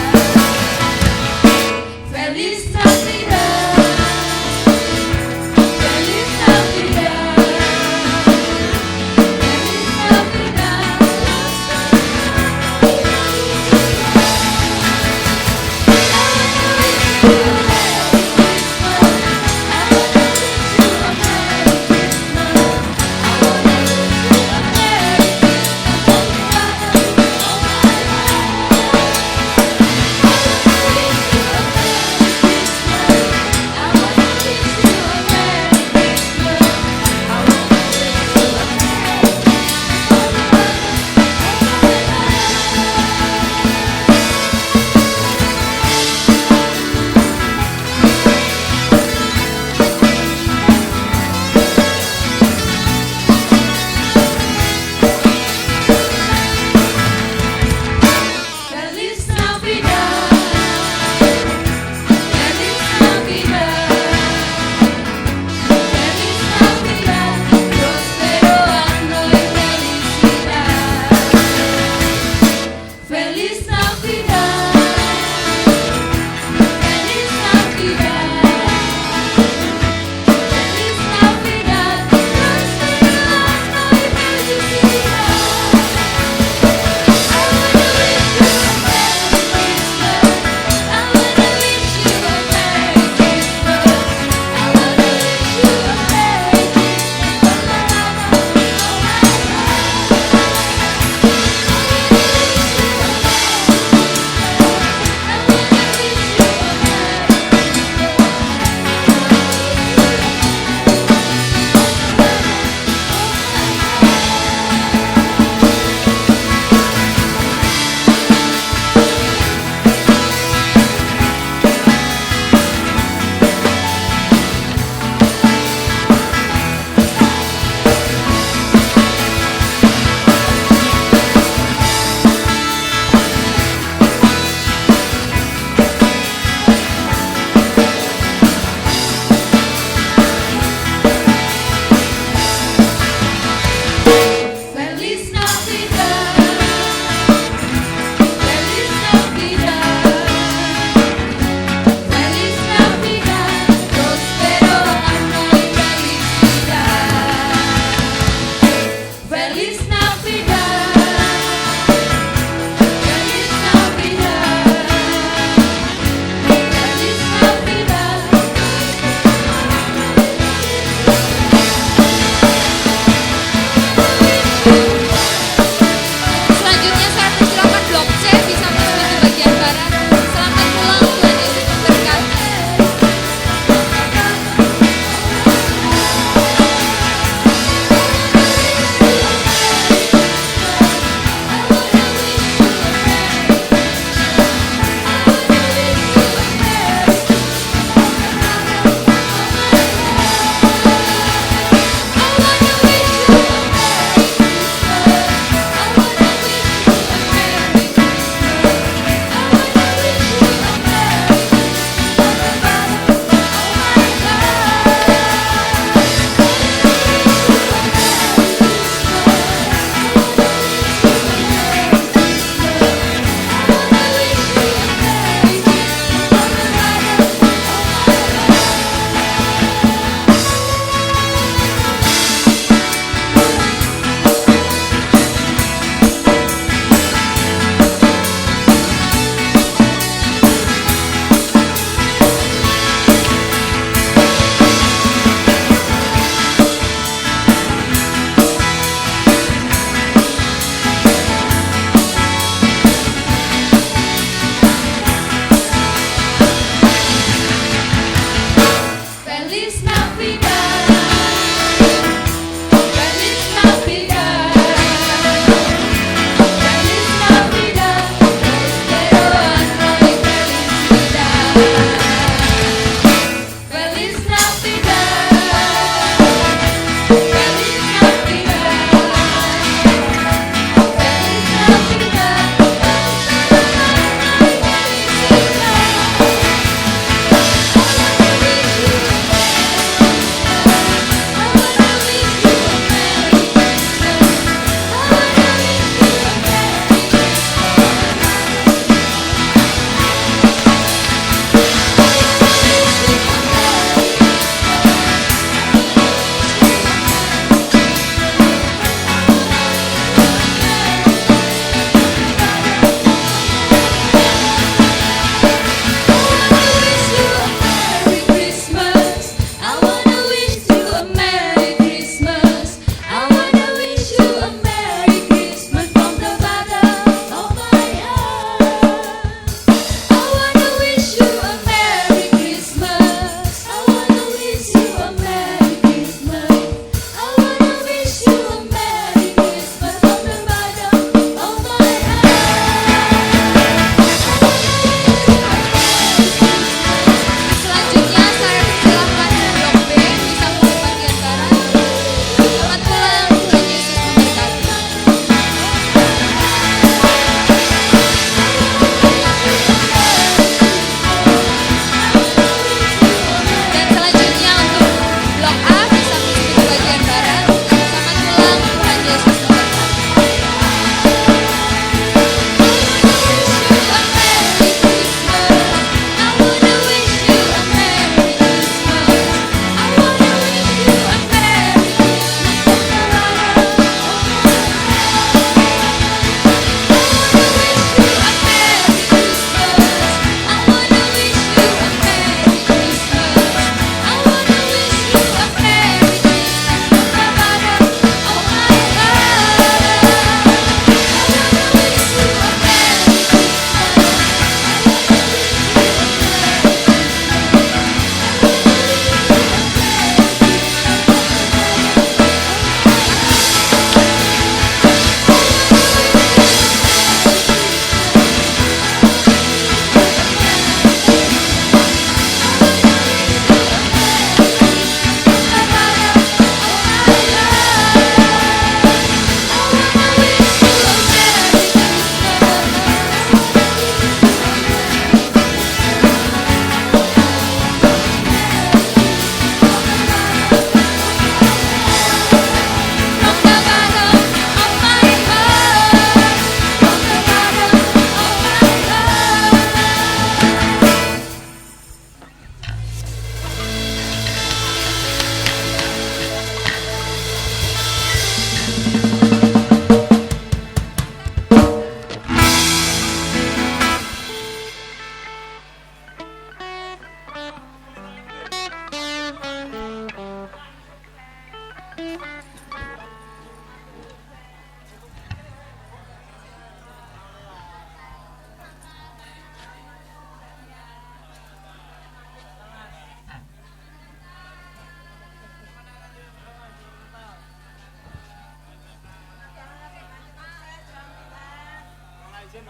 izin.